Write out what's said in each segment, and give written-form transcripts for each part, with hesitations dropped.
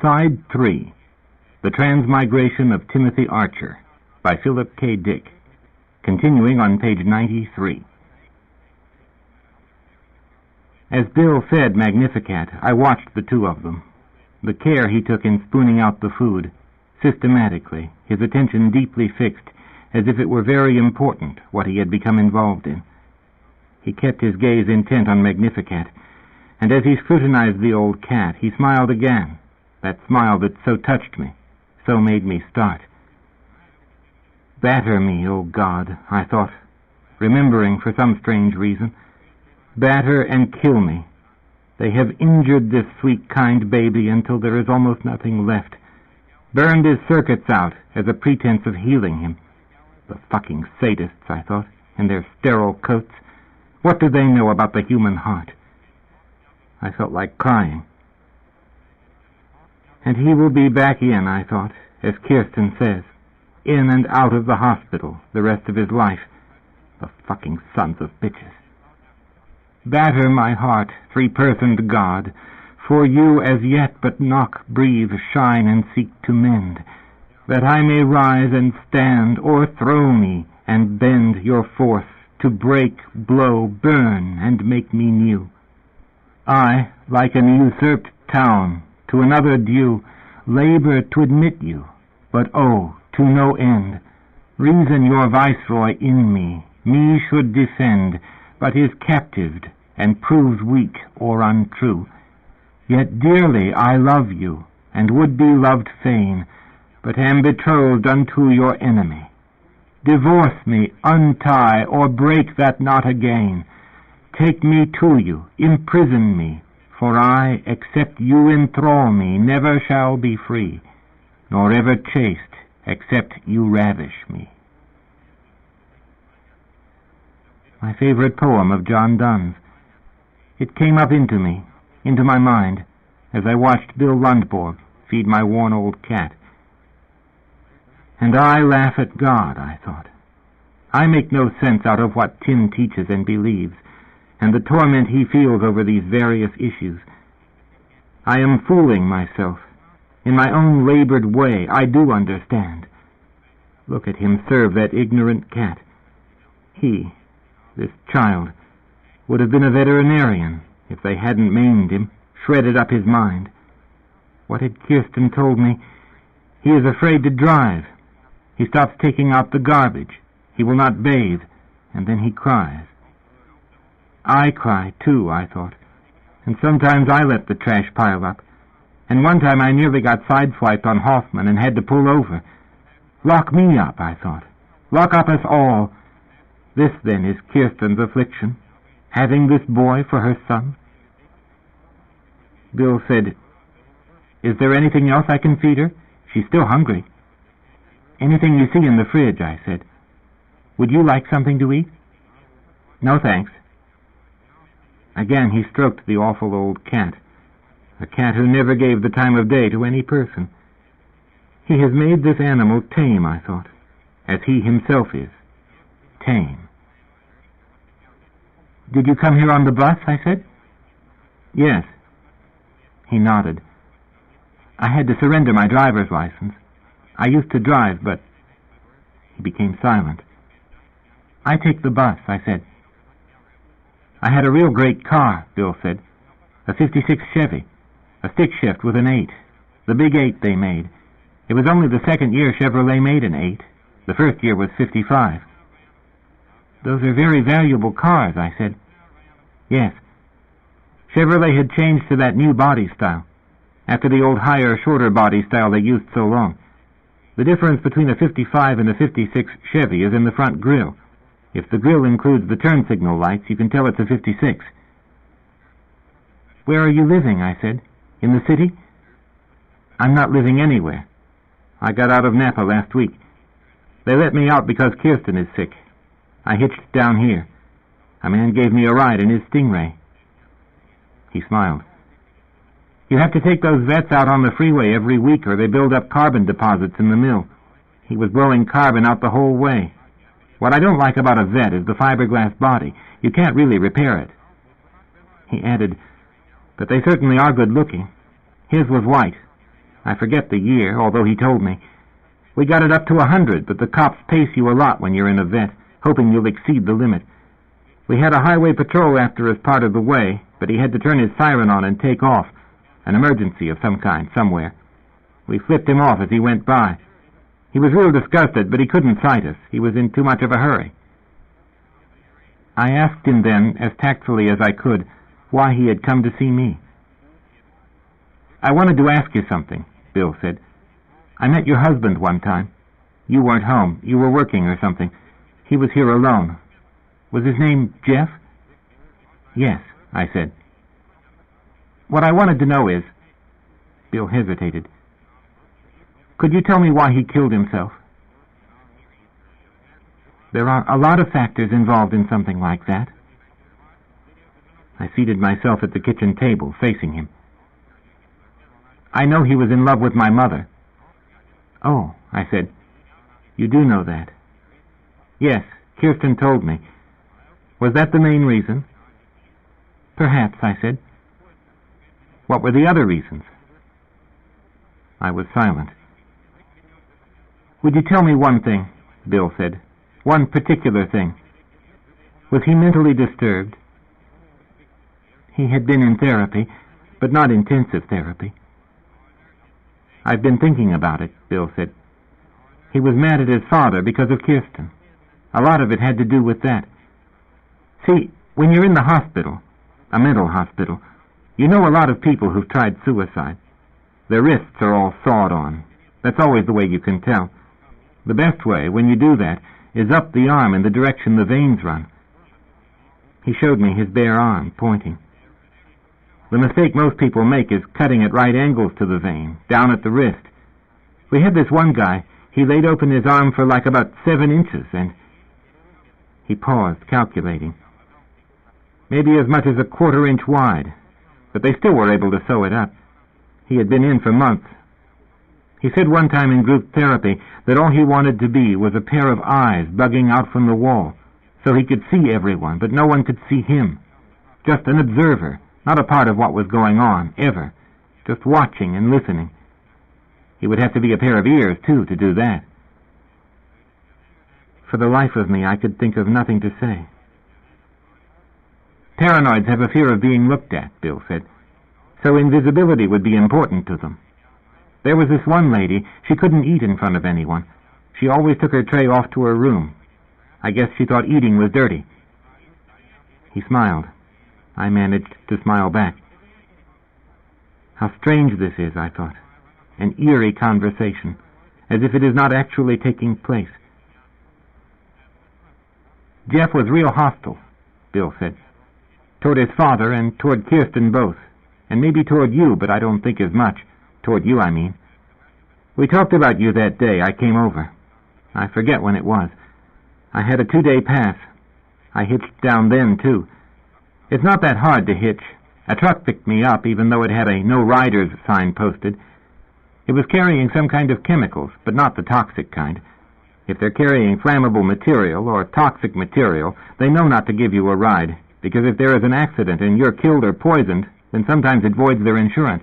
Side 3, The Transmigration of Timothy Archer, by Philip K. Dick, continuing on page 93. As Bill fed Magnificat, I watched the two of them. The care he took in spooning out the food, systematically, his attention deeply fixed, as if it were very important what he had become involved in. He kept his gaze intent on Magnificat, and as he scrutinized the old cat, he smiled again, that smile that so touched me, so made me start. Batter me, O God, I thought, remembering for some strange reason. Batter and kill me. They have injured this sweet, kind baby until there is almost nothing left. Burned his circuits out as a pretense of healing him. The fucking sadists, I thought, in their sterile coats. What do they know about the human heart? I felt like crying. And he will be back in, I thought, as Kirsten says, in and out of the hospital the rest of his life. The fucking sons of bitches. Batter my heart, three-personed God, for you as yet but knock, breathe, shine, and seek to mend, that I may rise and stand, o'erthrow me, and bend your force, to break, blow, burn, and make me new. I, like an usurped town, to another due, labor to admit you, but oh, to no end. Reason your viceroy in me should defend, but is captived, and proves weak or untrue. Yet dearly I love you, and would be loved fain, but am betrothed unto your enemy. Divorce me, untie, or break that knot again. Take me to you, imprison me, for I, except you enthrall me, never shall be free, nor ever chaste, except you ravish me. My favorite poem of John Donne's. It came up into me, into my mind, as I watched Bill Lundborg feed my worn old cat. And I laugh at God, I thought. I make no sense out of what Tim teaches and believes, and the torment he feels over these various issues. I am fooling myself. In my own labored way, I do understand. Look at him serve that ignorant cat. He, this child, would have been a veterinarian if they hadn't maimed him, shredded up his mind. What had Kirsten told me? He is afraid to drive. He stops taking out the garbage. He will not bathe, and then he cries. I cry, too, I thought, and sometimes I let the trash pile up, and one time I nearly got sideswiped on Hoffman and had to pull over. Lock me up, I thought. Lock up us all. This, then, is Kirsten's affliction, having this boy for her son. Bill said, "Is there anything else I can feed her? She's still hungry." "Anything you see in the fridge," I said. "Would you like something to eat?" "No, thanks." Again he stroked the awful old cat, a cat who never gave the time of day to any person. He has made this animal tame, I thought, as he himself is, tame. "Did you come here on the bus?" I said. "Yes." He nodded. "I had to surrender my driver's license. I used to drive, but..." He became silent. "I take the bus," I said. "I had a real great car," Bill said. "A 56 Chevy, a stick shift with an 8, the big 8 they made. It was only the second year Chevrolet made an 8. The first year was 55. "Those are very valuable cars," I said. "Yes. Chevrolet had changed to that new body style, after the old higher, shorter body style they used so long. The difference between a 55 and a 56 Chevy is in the front grille. If the grille includes the turn signal lights, you can tell it's a 56. "Where are you living?" I said. "In the city?" "I'm not living anywhere. I got out of Napa last week. They let me out because Kirsten is sick. I hitched down here. A man gave me a ride in his Stingray." He smiled. "You have to take those vets out on the freeway every week or they build up carbon deposits in the mill." He was blowing carbon out the whole way. "What I don't like about a vet is the fiberglass body. You can't really repair it." He added, "But they certainly are good looking. His was white. I forget the year, although he told me. We got it up to 100, but the cops pace you a lot when you're in a vet, hoping you'll exceed the limit. We had a highway patrol after us part of the way, but he had to turn his siren on and take off. An emergency of some kind, somewhere. We flipped him off as he went by. He was real disgusted, but he couldn't sight us. He was in too much of a hurry. I asked him then, as tactfully as I could, why he had come to see me. I wanted to ask you something, Bill said. I met your husband one time. You weren't home. You were working or something. He was here alone. Was his name Jeff? Yes, I said. What I wanted to know is... Bill hesitated. Could you tell me why he killed himself? There are a lot of factors involved in something like that. I seated myself at the kitchen table, facing him. I know he was in love with my mother. Oh, I said. You do know that? Yes, Kirsten told me. Was that the main reason? Perhaps, I said. What were the other reasons? I was silent. Would you tell me one thing? Bill said. One particular thing. Was he mentally disturbed? He had been in therapy, but not intensive therapy. I've been thinking about it, Bill said. He was mad at his father because of Kirsten. A lot of it had to do with that. See, when you're in the hospital, a mental hospital, you know a lot of people who've tried suicide. Their wrists are all sawed on. That's always the way you can tell. The best way, when you do that, is up the arm in the direction the veins run. He showed me his bare arm, pointing. The mistake most people make is cutting at right angles to the vein, down at the wrist. We had this one guy, he laid open his arm for like about 7 inches, and... He paused, calculating. Maybe as much as a 1/4 inch wide, but they still were able to sew it up. He had been in for months. He said one time in group therapy that all he wanted to be was a pair of eyes bugging out from the wall, so he could see everyone, but no one could see him. Just an observer, not a part of what was going on, ever. Just watching and listening. He would have to be a pair of ears, too, to do that. For the life of me, I could think of nothing to say. Paranoids have a fear of being looked at, Bill said, so invisibility would be important to them. There was this one lady, she couldn't eat in front of anyone. She always took her tray off to her room. I guess she thought eating was dirty. He smiled. I managed to smile back. How strange this is, I thought. An eerie conversation, as if it is not actually taking place. Jeff was real hostile, Bill said. Toward his father and toward Kirsten both. And maybe toward you, but I don't think as much. Toward you, I mean. We talked about you that day I came over. I forget when it was. I had a 2-day pass. I hitched down then, too. It's not that hard to hitch. A truck picked me up, even though it had a no riders sign posted. It was carrying some kind of chemicals, but not the toxic kind. If they're carrying flammable material or toxic material, they know not to give you a ride, because if there is an accident and you're killed or poisoned, then sometimes it voids their insurance.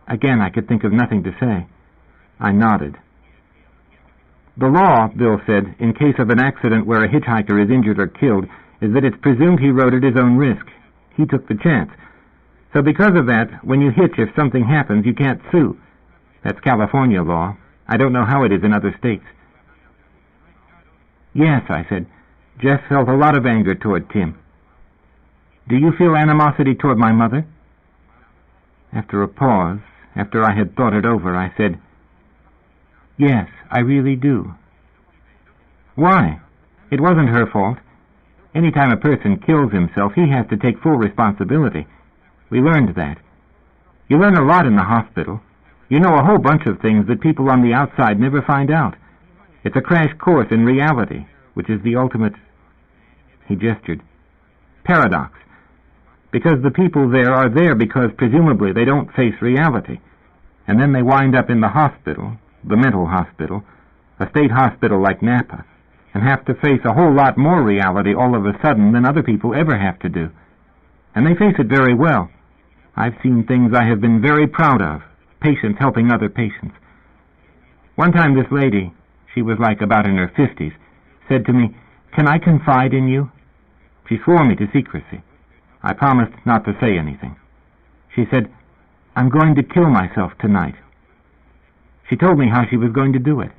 Again, I could think of nothing to say. I nodded. The law, Bill said, in case of an accident where a hitchhiker is injured or killed, is that it's presumed he rode at his own risk. He took the chance. So because of that, when you hitch, if something happens, you can't sue. That's California law. I don't know how it is in other states. Yes, I said. Jeff felt a lot of anger toward Tim. Do you feel animosity toward my mother? After a pause, after I had thought it over, I said, yes, I really do. Why? It wasn't her fault. Any time a person kills himself, he has to take full responsibility. We learned that. You learn a lot in the hospital. You know a whole bunch of things that people on the outside never find out. It's a crash course in reality, which is the ultimate, he gestured, paradox. Because the people there are there because presumably they don't face reality. And then they wind up in the hospital, the mental hospital, a state hospital like Napa, and have to face a whole lot more reality all of a sudden than other people ever have to do. And they face it very well. I've seen things I have been very proud of, patients helping other patients. One time this lady, she was like about in her 50s, said to me, "Can I confide in you?" She swore me to secrecy. I promised not to say anything. She said, "I'm going to kill myself tonight." She told me how she was going to do it.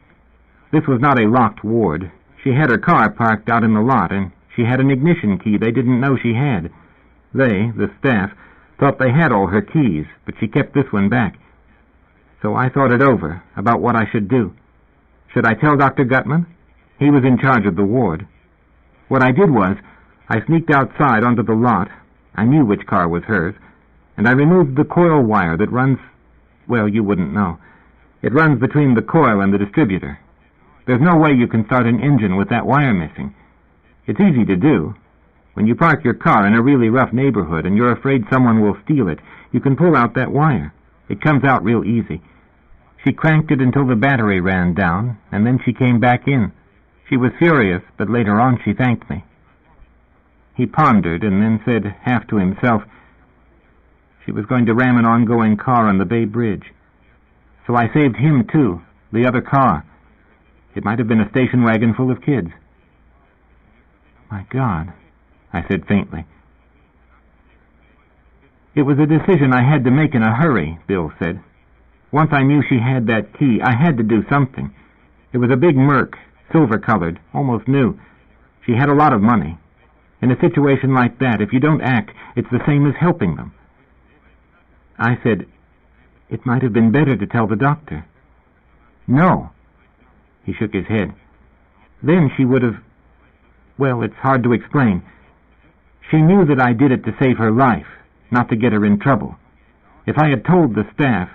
This was not a locked ward. She had her car parked out in the lot, and she had an ignition key they didn't know she had. They, the staff, thought they had all her keys, but she kept this one back. So I thought it over, about what I should do. Should I tell Dr. Gutman? He was in charge of the ward. What I did was, I sneaked outside onto the lot. I knew which car was hers, and I removed the coil wire that runs, well, you wouldn't know. It runs between the coil and the distributor. There's no way you can start an engine with that wire missing. It's easy to do. When you park your car in a really rough neighborhood and you're afraid someone will steal it, you can pull out that wire. It comes out real easy. She cranked it until the battery ran down, and then she came back in. She was furious, but later on she thanked me. He pondered and then said, half to himself, she was going to ram an ongoing car on the Bay Bridge. So I saved him, too, the other car. It might have been a station wagon full of kids. My God, I said faintly. It was a decision I had to make in a hurry, Bill said. Once I knew she had that key, I had to do something. It was a big Merc, silver-colored, almost new. She had a lot of money. In a situation like that, if you don't act, it's the same as helping them. I said, it might have been better to tell the doctor. No. He shook his head. Then she would have... Well, it's hard to explain. She knew that I did it to save her life, not to get her in trouble. If I had told the staff,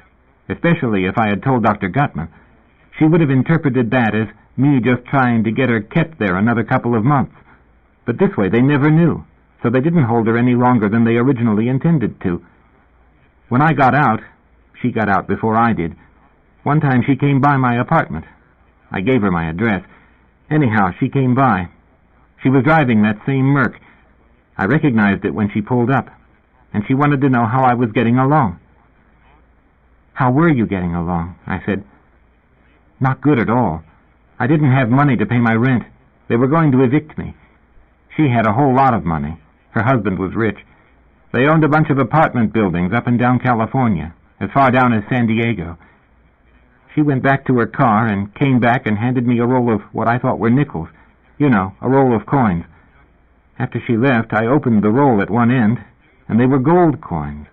especially if I had told Dr. Gutman, she would have interpreted that as me just trying to get her kept there another couple of months. But this way they never knew, so they didn't hold her any longer than they originally intended to. When I got out, she got out before I did. One time she came by my apartment. I gave her my address. Anyhow, she came by. She was driving that same Merc. I recognized it when she pulled up, and she wanted to know how I was getting along. How were you getting along? I said. Not good at all. I didn't have money to pay my rent. They were going to evict me. She had a whole lot of money. Her husband was rich. They owned a bunch of apartment buildings up and down California, as far down as San Diego. She went back to her car and came back and handed me a roll of what I thought were nickels. You know, a roll of coins. After she left, I opened the roll at one end, and they were gold coins.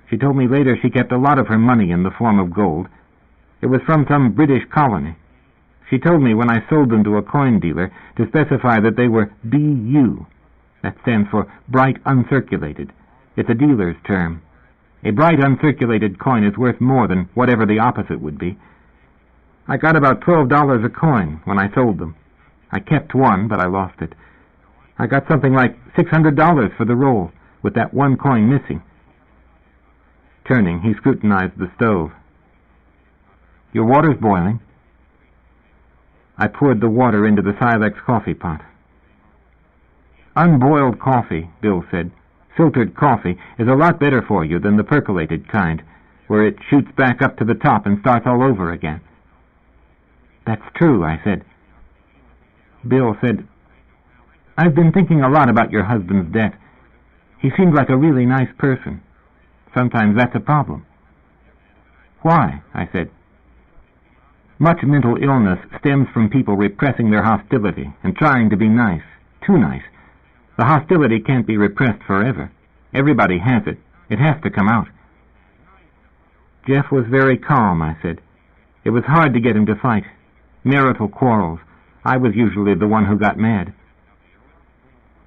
She told me later she kept a lot of her money in the form of gold. It was from some British colony. She told me when I sold them to a coin dealer to specify that they were BU. That stands for bright uncirculated. It's a dealer's term. A bright uncirculated coin is worth more than whatever the opposite would be. I got about $12 a coin when I sold them. I kept one, but I lost it. I got something like $600 for the roll, with that one coin missing. Turning, he scrutinized the stove. Your water's boiling. I poured the water into the Silex coffee pot. Unboiled coffee, Bill said, filtered coffee, is a lot better for you than the percolated kind, where it shoots back up to the top and starts all over again. That's true, I said. Bill said, I've been thinking a lot about your husband's death. He seemed like a really nice person. Sometimes that's a problem. Why? I said. Much mental illness stems from people repressing their hostility and trying to be nice, too nice. The hostility can't be repressed forever. Everybody has it. It has to come out. Jeff was very calm, I said. It was hard to get him to fight. Marital quarrels. I was usually the one who got mad.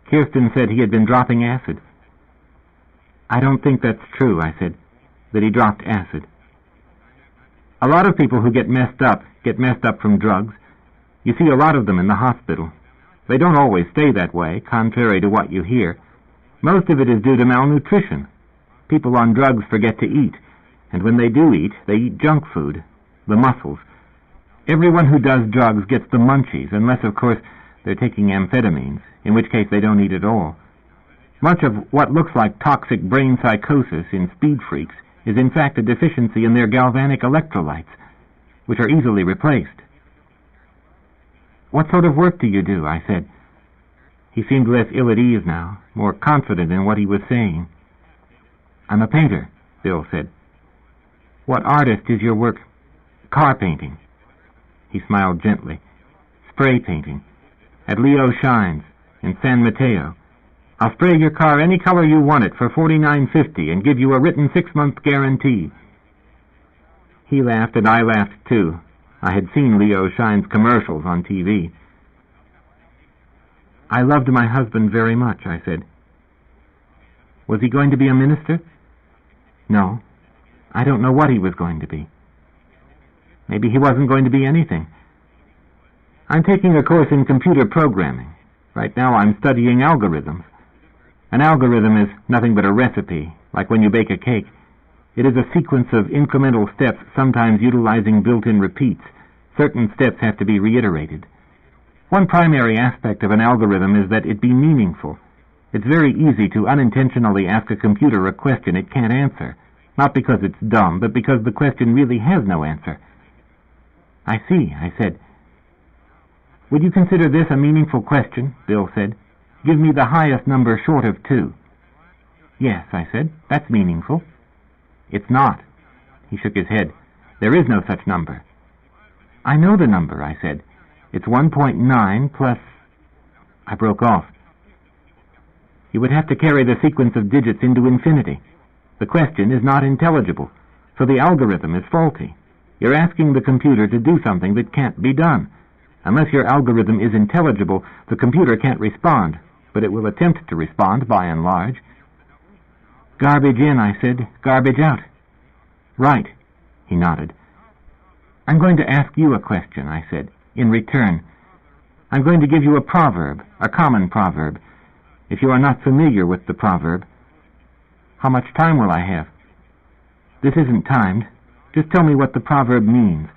Kirsten said he had been dropping acid. I don't think that's true, I said, that he dropped acid. A lot of people who get messed up from drugs. You see a lot of them in the hospital. They don't always stay that way, contrary to what you hear. Most of it is due to malnutrition. People on drugs forget to eat, and when they do eat, they eat junk food, the mussels. Everyone who does drugs gets the munchies, unless, of course, they're taking amphetamines, in which case they don't eat at all. Much of what looks like toxic brain psychosis in speed freaks is in fact a deficiency in their galvanic electrolytes, which are easily replaced. What sort of work do you do? I said. He seemed less ill at ease now, more confident in what he was saying. I'm a painter, Bill said. What artist is your work? Car painting. He smiled gently. Spray painting. At Leo Shines, in San Mateo. I'll spray your car any color you want it for $49.50 and give you a written 6-month guarantee. He laughed and I laughed too. I had seen Leo Shines commercials on TV. I loved my husband very much, I said. Was he going to be a minister? No. I don't know what he was going to be. Maybe he wasn't going to be anything. I'm taking a course in computer programming. Right now I'm studying algorithms. An algorithm is nothing but a recipe, like when you bake a cake. It is a sequence of incremental steps, sometimes utilizing built-in repeats. Certain steps have to be reiterated. One primary aspect of an algorithm is that it be meaningful. It's very easy to unintentionally ask a computer a question it can't answer, not because it's dumb, but because the question really has no answer. I see, I said. Would you consider this a meaningful question? Bill said. Give me the highest number short of 2. Yes, I said. That's meaningful. It's not. He shook his head. There is no such number. I know the number, I said. It's 1.9 plus... I broke off. You would have to carry the sequence of digits into infinity. The question is not intelligible, so the algorithm is faulty. You're asking the computer to do something that can't be done. Unless your algorithm is intelligible, the computer can't respond, but it will attempt to respond by and large. Garbage in, I said. Garbage out. Right, he nodded. I'm going to ask you a question, I said, in return. I'm going to give you a proverb, a common proverb. If you are not familiar with the proverb, how much time will I have? This isn't timed. Just tell me what the proverb means.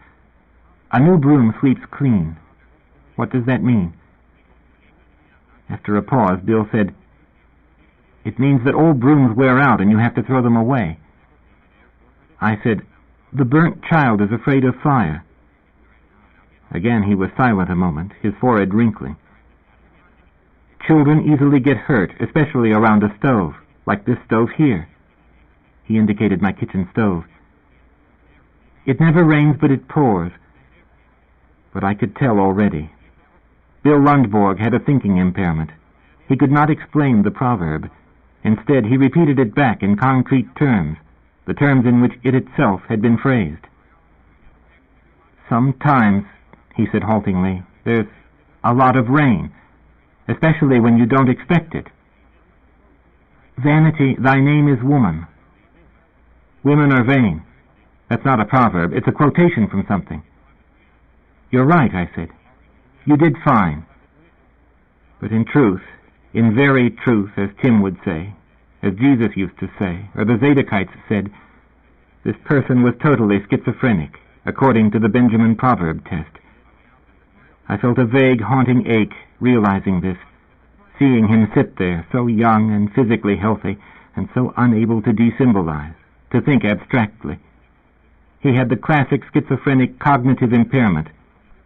A new broom sweeps clean. What does that mean? After a pause, Bill said, It means that old brooms wear out and you have to throw them away. I said, The burnt child is afraid of fire. Again he was silent a moment, his forehead wrinkling. Children easily get hurt, especially around a stove, like this stove here. He indicated my kitchen stove. It never rains, but it pours. But I could tell already. Bill Lundborg had a thinking impairment. He could not explain the proverb. Instead, he repeated it back in concrete terms, the terms in which it itself had been phrased. Sometimes, he said haltingly, there's a lot of rain, especially when you don't expect it. Vanity, thy name is woman. Women are vain. That's not a proverb. It's a quotation from something. You're right, I said. You did fine. But in truth, in very truth, as Tim would say, as Jesus used to say, or the Zadokites said, this person was totally schizophrenic, according to the Benjamin proverb test. I felt a vague, haunting ache, realizing this, seeing him sit there, so young and physically healthy, and so unable to desymbolize, to think abstractly. He had the classic schizophrenic cognitive impairment.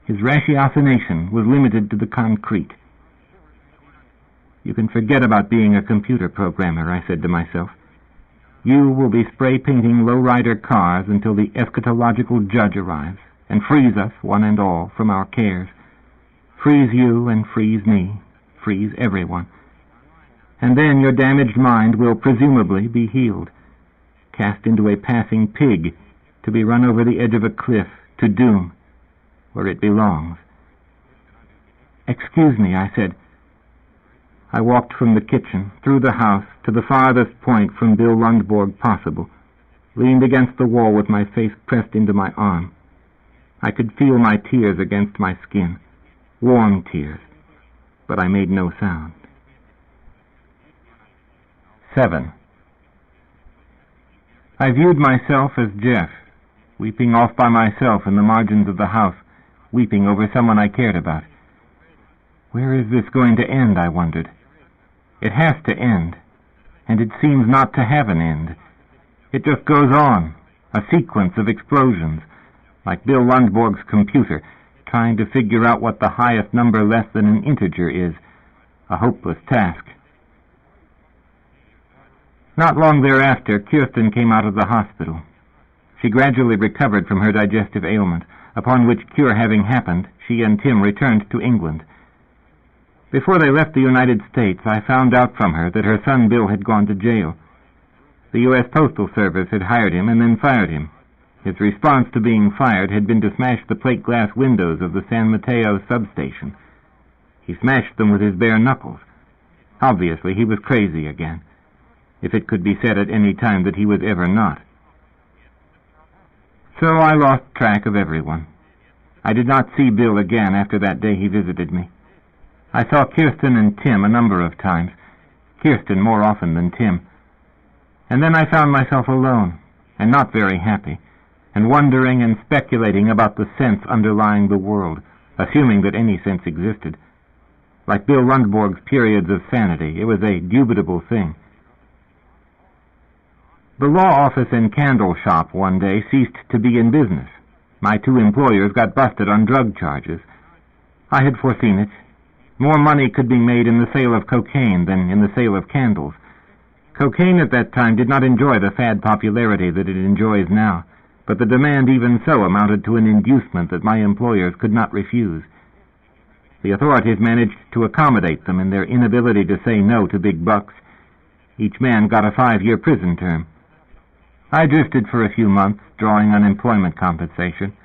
His ratiocination was limited to the concrete. You can forget about being a computer programmer, I said to myself. You will be spray painting lowrider cars until the eschatological judge arrives and frees us, one and all, from our cares. Frees you and frees me, frees everyone. And then your damaged mind will presumably be healed, cast into a passing pig, to be run over the edge of a cliff, to doom, where it belongs. Excuse me, I said. I walked from the kitchen, through the house, to the farthest point from Bill Lundborg possible, leaned against the wall with my face pressed into my arm. I could feel my tears against my skin, warm tears, but I made no sound. 7. I viewed myself as Jeff, weeping off by myself in the margins of the house, weeping over someone I cared about. Where is this going to end, I wondered. It has to end, and it seems not to have an end. It just goes on, a sequence of explosions, like Bill Lundborg's computer, trying to figure out what the highest number less than an integer is, a hopeless task. Not long thereafter, Kirsten came out of the hospital. She gradually recovered from her digestive ailment, upon which cure having happened, she and Tim returned to England. Before they left the United States, I found out from her that her son Bill had gone to jail. The U.S. Postal Service had hired him and then fired him. His response to being fired had been to smash the plate glass windows of the San Mateo substation. He smashed them with his bare knuckles. Obviously, he was crazy again, if it could be said at any time that he was ever not. So I lost track of everyone. I did not see Bill again after that day he visited me. I saw Kirsten and Tim a number of times, Kirsten more often than Tim. And then I found myself alone, and not very happy, and wondering and speculating about the sense underlying the world, assuming that any sense existed. Like Bill Lundborg's periods of sanity, it was a dubitable thing. The law office and candle shop one day ceased to be in business. My two employers got busted on drug charges. I had foreseen it. More money could be made in the sale of cocaine than in the sale of candles. Cocaine at that time did not enjoy the fad popularity that it enjoys now, but the demand even so amounted to an inducement that my employers could not refuse. The authorities managed to accommodate them in their inability to say no to big bucks. Each man got a 5-year prison term. I drifted for a few months, drawing unemployment compensation,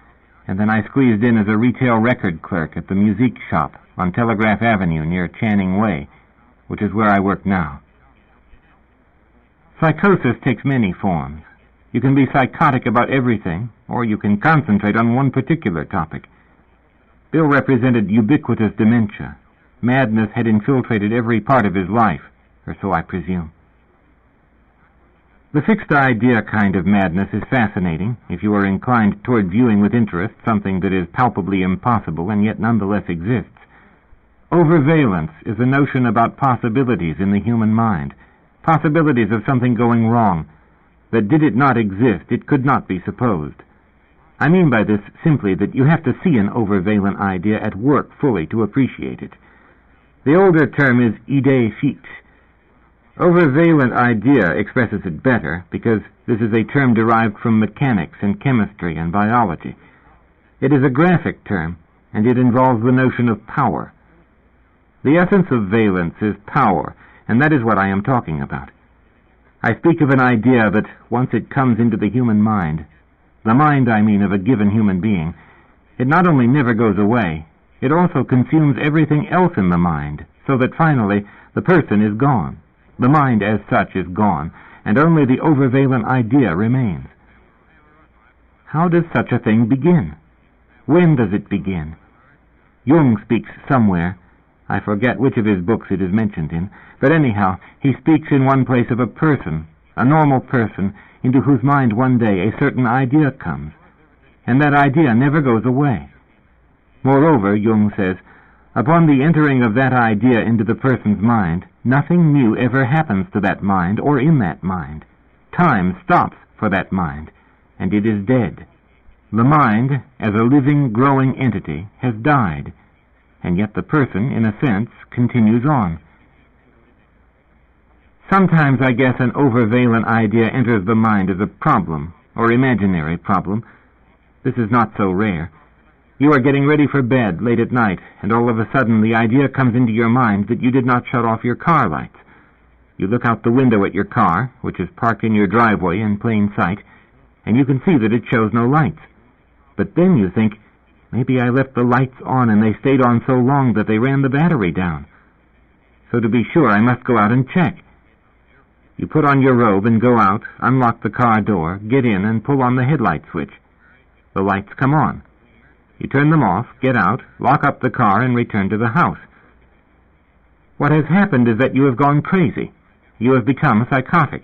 and then I squeezed in as a retail record clerk at the musique shop on Telegraph Avenue near Channing Way, which is where I work now. Psychosis takes many forms. You can be psychotic about everything, or you can concentrate on one particular topic. Bill represented ubiquitous dementia. Madness had infiltrated every part of his life, or so I presume. The fixed idea kind of madness is fascinating if you are inclined toward viewing with interest something that is palpably impossible and yet nonetheless exists. Overvalence is a notion about possibilities in the human mind, possibilities of something going wrong, that did it not exist, it could not be supposed. I mean by this simply that you have to see an overvalent idea at work fully to appreciate it. The older term is idée fixe. Overvalent idea expresses it better because this is a term derived from mechanics and chemistry and biology. It is a graphic term, and it involves the notion of power. The essence of valence is power, and that is what I am talking about. I speak of an idea that, once it comes into the human mind, the mind, I mean, of a given human being, it not only never goes away, it also consumes everything else in the mind, so that finally the person is gone. The mind as such is gone, and only the overvalent idea remains. How does such a thing begin? When does it begin? Jung speaks somewhere. I forget which of his books it is mentioned in, but anyhow, he speaks in one place of a person, a normal person, into whose mind one day a certain idea comes, and that idea never goes away. Moreover, Jung says, upon the entering of that idea into the person's mind, nothing new ever happens to that mind or in that mind. Time stops for that mind, and it is dead. The mind, as a living, growing entity, has died, and yet the person, in a sense, continues on. Sometimes, I guess, an overvalent idea enters the mind as a problem, or imaginary problem. This is not so rare. You are getting ready for bed late at night, and all of a sudden the idea comes into your mind that you did not shut off your car lights. You look out the window at your car, which is parked in your driveway in plain sight, and you can see that it shows no lights. But then you think, maybe I left the lights on and they stayed on so long that they ran the battery down. So to be sure, I must go out and check. You put on your robe and go out, unlock the car door, get in and pull on the headlight switch. The lights come on. You turn them off, get out, lock up the car, and return to the house. What has happened is that you have gone crazy. You have become psychotic,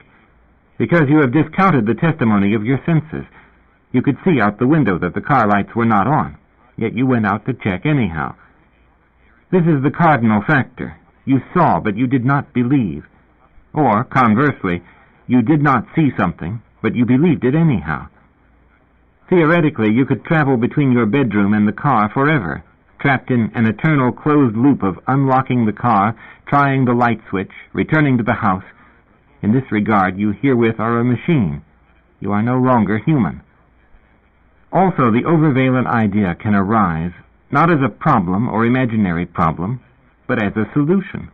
because you have discounted the testimony of your senses. You could see out the window that the car lights were not on, yet you went out to check anyhow. This is the cardinal factor. You saw, but you did not believe. Or, conversely, you did not see something, but you believed it anyhow. Theoretically, you could travel between your bedroom and the car forever, trapped in an eternal closed loop of unlocking the car, trying the light switch, returning to the house. In this regard, you herewith are a machine. You are no longer human. Also, the overvalent idea can arise, not as a problem or imaginary problem, but as a solution.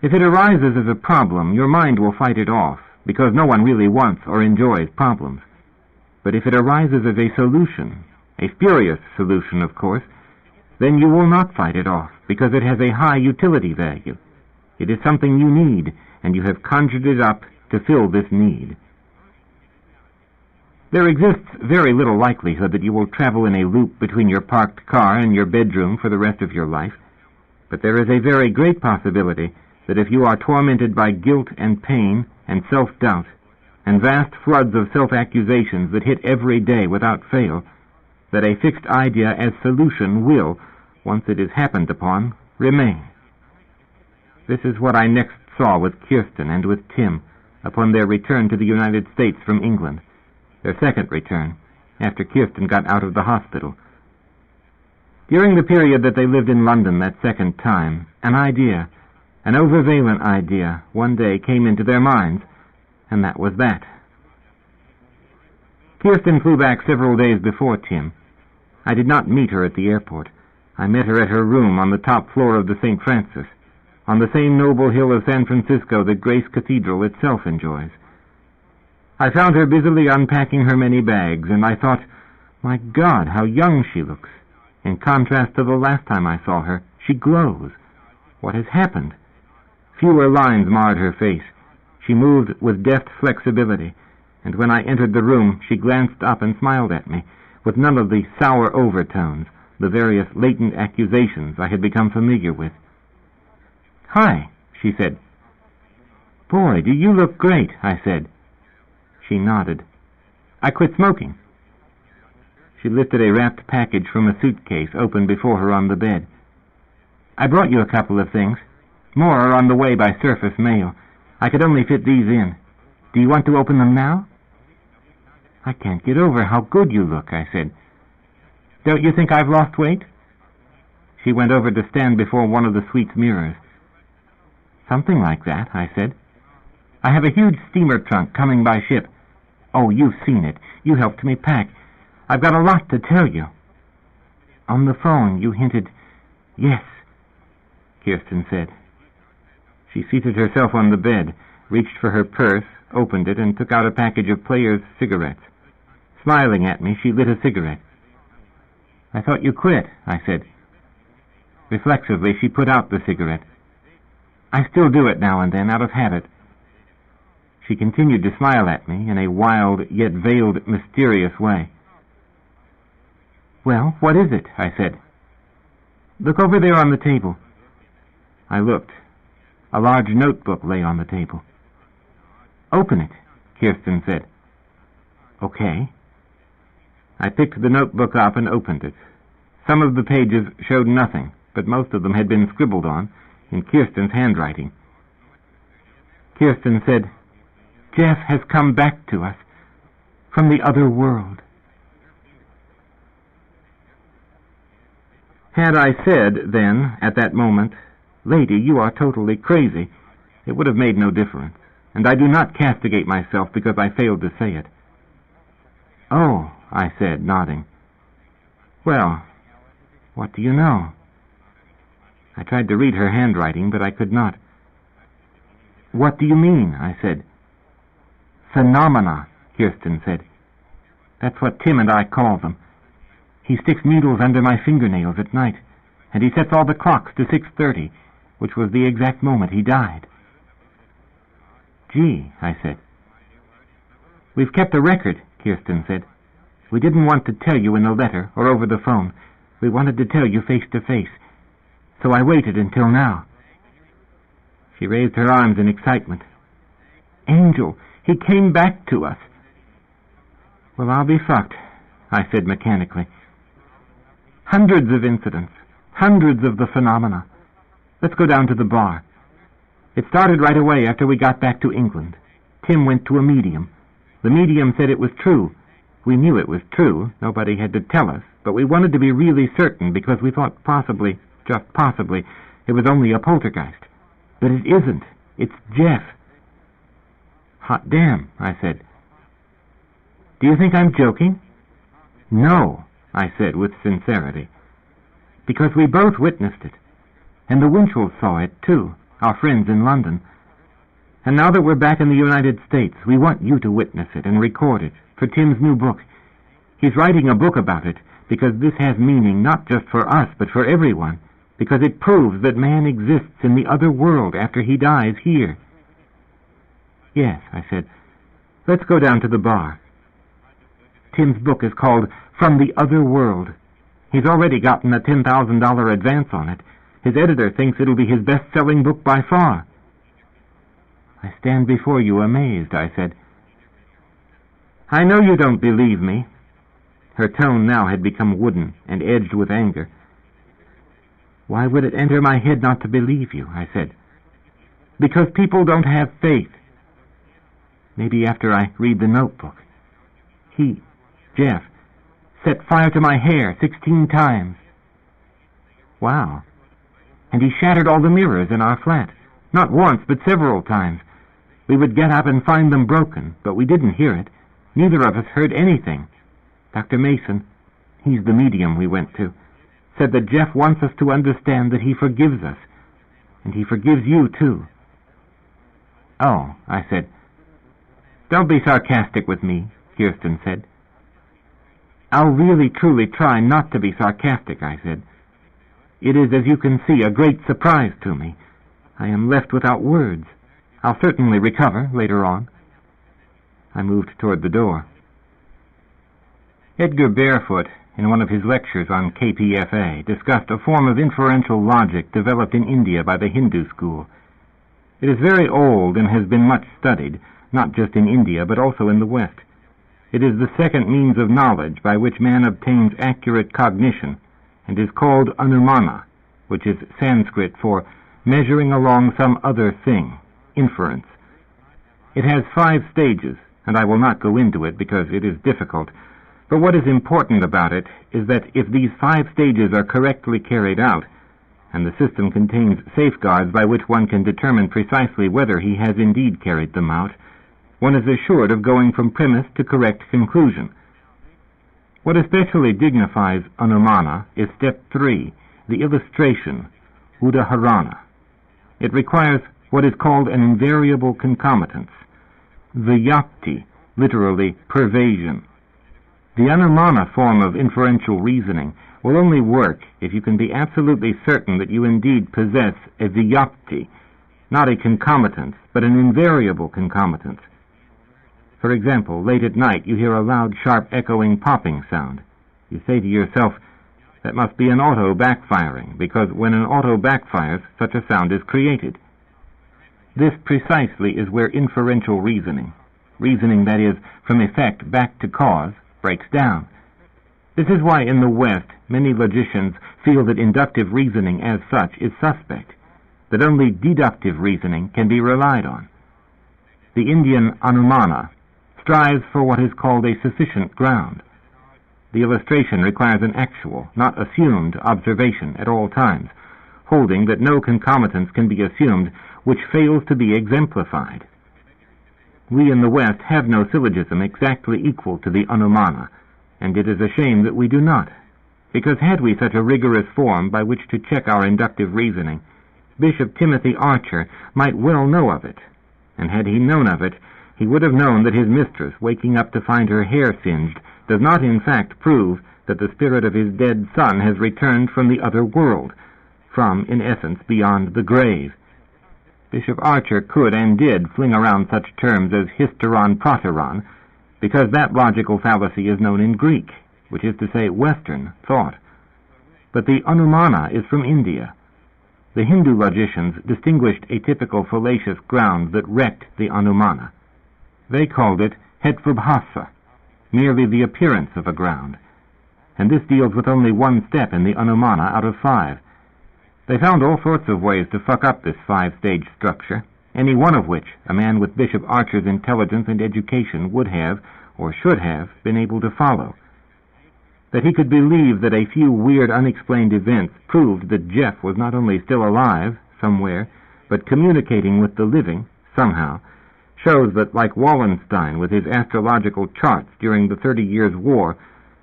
If it arises as a problem, your mind will fight it off, because no one really wants or enjoys problems. But if it arises as a solution, a spurious solution, of course, then you will not fight it off, because it has a high utility value. It is something you need, and you have conjured it up to fill this need. There exists very little likelihood that you will travel in a loop between your parked car and your bedroom for the rest of your life, but there is a very great possibility that if you are tormented by guilt and pain and self-doubt, and vast floods of self-accusations that hit every day without fail, that a fixed idea as solution will, once it is happened upon, remain. This is what I next saw with Kirsten and with Tim upon their return to the United States from England, their second return, after Kirsten got out of the hospital. During the period that they lived in London that second time, an idea, an overvalent idea, one day came into their minds, and that was that. Kirsten flew back several days before Tim. I did not meet her at the airport. I met her at her room on the top floor of the St. Francis, on the same noble hill of San Francisco that Grace Cathedral itself enjoys. I found her busily unpacking her many bags, and I thought, my God, how young she looks. In contrast to the last time I saw her, she glows. What has happened? Fewer lines marred her face. She moved with deft flexibility, and when I entered the room, she glanced up and smiled at me, with none of the sour overtones, the various latent accusations I had become familiar with. "Hi," she said. "Boy, do you look great," I said. She nodded. "I quit smoking." She lifted a wrapped package from a suitcase open before her on the bed. "I brought you a couple of things. More are on the way by surface mail. I could only fit these in. Do you want to open them now?" "I can't get over how good you look," I said. "Don't you think I've lost weight?" She went over to stand before one of the suite's mirrors. "Something like that," I said. "I have a huge steamer trunk coming by ship. Oh, you've seen it. You helped me pack. I've got a lot to tell you." "On the phone, you hinted—" "Yes," Kirsten said. She seated herself on the bed, reached for her purse, opened it, and took out a package of Player's cigarettes. Smiling at me, she lit a cigarette. "I thought you quit," I said. Reflexively, she put out the cigarette. "I still do it now and then, out of habit." She continued to smile at me in a wild, yet veiled, mysterious way. "Well, what is it?" I said. "Look over there on the table." I looked. A large notebook lay on the table. "Open it," Kirsten said. "Okay." I picked the notebook up and opened it. Some of the pages showed nothing, but most of them had been scribbled on in Kirsten's handwriting. Kirsten said, "Jeff has come back to us from the other world." Had I said then, at that moment, "Lady, you are totally crazy," it would have made no difference, and I do not castigate myself because I failed to say it. "Oh," I said, nodding. "Well, what do you know?" I tried to read her handwriting, but I could not. "What do you mean?" I said. "Phenomena," Kirsten said. "That's what Tim and I call them. He sticks needles under my fingernails at night, and he sets all the clocks to 6:30, which was the exact moment he died." "Gee," I said. "We've kept a record," Kirsten said. "We didn't want to tell you in a letter or over the phone. We wanted to tell you face to face. So I waited until now." She raised her arms in excitement. "Angel, he came back to us." "Well, I'll be fucked," I said mechanically. "Hundreds of incidents, hundreds of the phenomena. Let's go down to the bar." It started right away after we got back to England. Tim went to a medium. The medium said it was true. We knew it was true. Nobody had to tell us, but we wanted to be really certain because we thought possibly, just possibly, it was only a poltergeist. But it isn't. It's Jeff. Hot damn, I said. Do you think I'm joking? No, I said with sincerity. Because we both witnessed it. And the Winchells saw it, too, our friends in London. And now that we're back in the United States, we want you to witness it and record it for Tim's new book. He's writing a book about it because this has meaning not just for us, but for everyone, because it proves that man exists in the other world after he dies here. Yes, I said. Let's go down to the bar. Tim's book is called From the Other World. He's already gotten a $10,000 advance on it. His editor thinks it'll be his best-selling book by far. I stand before you amazed, I said. I know you don't believe me. Her tone now had become wooden and edged with anger. Why would it enter my head not to believe you? I said. Because people don't have faith. Maybe after I read the notebook. He, Jeff, set fire to my hair 16 times. Wow. And he shattered all the mirrors in our flat. Not once, but several times. We would get up and find them broken, but we didn't hear it. Neither of us heard anything. Dr. Mason, he's the medium we went to, said that Jeff wants us to understand that he forgives us. And he forgives you, too. Oh, I said. Don't be sarcastic with me, Kirsten said. I'll really, truly try not to be sarcastic, I said. It is, as you can see, a great surprise to me. I am left without words. I'll certainly recover later on. I moved toward the door. Edgar Barefoot, in one of his lectures on KPFA, discussed a form of inferential logic developed in India by the Hindu school. It is very old and has been much studied, not just in India, but also in the West. It is the second means of knowledge by which man obtains accurate cognition, and is called anumana, which is Sanskrit for measuring along some other thing, inference. It has 5 stages, and I will not go into it because it is difficult, but what is important about it is that if these 5 stages are correctly carried out, and the system contains safeguards by which one can determine precisely whether he has indeed carried them out, one is assured of going from premise to correct conclusion. What especially dignifies anumana is step 3, the illustration, udaharana. It requires what is called an invariable concomitance, vyapti, literally pervasion. The anumana form of inferential reasoning will only work if you can be absolutely certain that you indeed possess a vyapti, not a concomitance, but an invariable concomitance. For example, late at night you hear a loud, sharp, echoing popping sound. You say to yourself, that must be an auto backfiring, because when an auto backfires, such a sound is created. This precisely is where inferential reasoning, that is, from effect back to cause, breaks down. This is why in the West many logicians feel that inductive reasoning as such is suspect, that only deductive reasoning can be relied on. The Indian anumana strives for what is called a sufficient ground. The illustration requires an actual, not assumed, observation at all times, holding that no concomitance can be assumed which fails to be exemplified. We in the West have no syllogism exactly equal to the anumana, and it is a shame that we do not, because had we such a rigorous form by which to check our inductive reasoning, Bishop Timothy Archer might well know of it, and had he known of it, he would have known that his mistress, waking up to find her hair singed, does not in fact prove that the spirit of his dead son has returned from the other world, from, in essence, beyond the grave. Bishop Archer could and did fling around such terms as hysteron proteron, because that logical fallacy is known in Greek, which is to say Western thought. But the anumana is from India. The Hindu logicians distinguished a typical fallacious ground that wrecked the anumana. They called it hetvabhasa, merely the appearance of a ground, and this deals with only one step in the anumana out of 5. They found all sorts of ways to fuck up this 5-stage structure, any one of which a man with Bishop Archer's intelligence and education would have, or should have, been able to follow. That he could believe that a few weird unexplained events proved that Jeff was not only still alive, somewhere, but communicating with the living, somehow, shows that, like Wallenstein with his astrological charts during the 30 Years' War,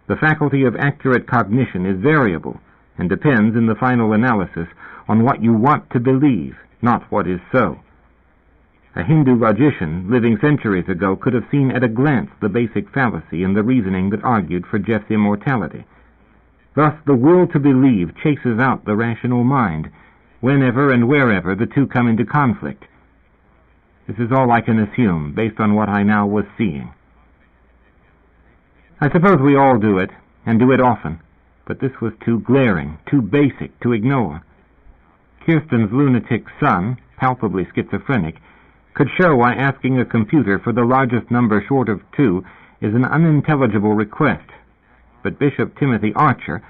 the faculty of accurate cognition is variable and depends, in the final analysis, on what you want to believe, not what is so. A Hindu logician living centuries ago could have seen at a glance the basic fallacy in the reasoning that argued for Jeff's immortality. Thus, the will to believe chases out the rational mind, whenever and wherever the two come into conflict. This is all I can assume, based on what I now was seeing. I suppose we all do it, and do it often, but this was too glaring, too basic to ignore. Kirsten's lunatic son, palpably schizophrenic, could show why asking a computer for the largest number short of 2 is an unintelligible request. But Bishop Timothy Archer,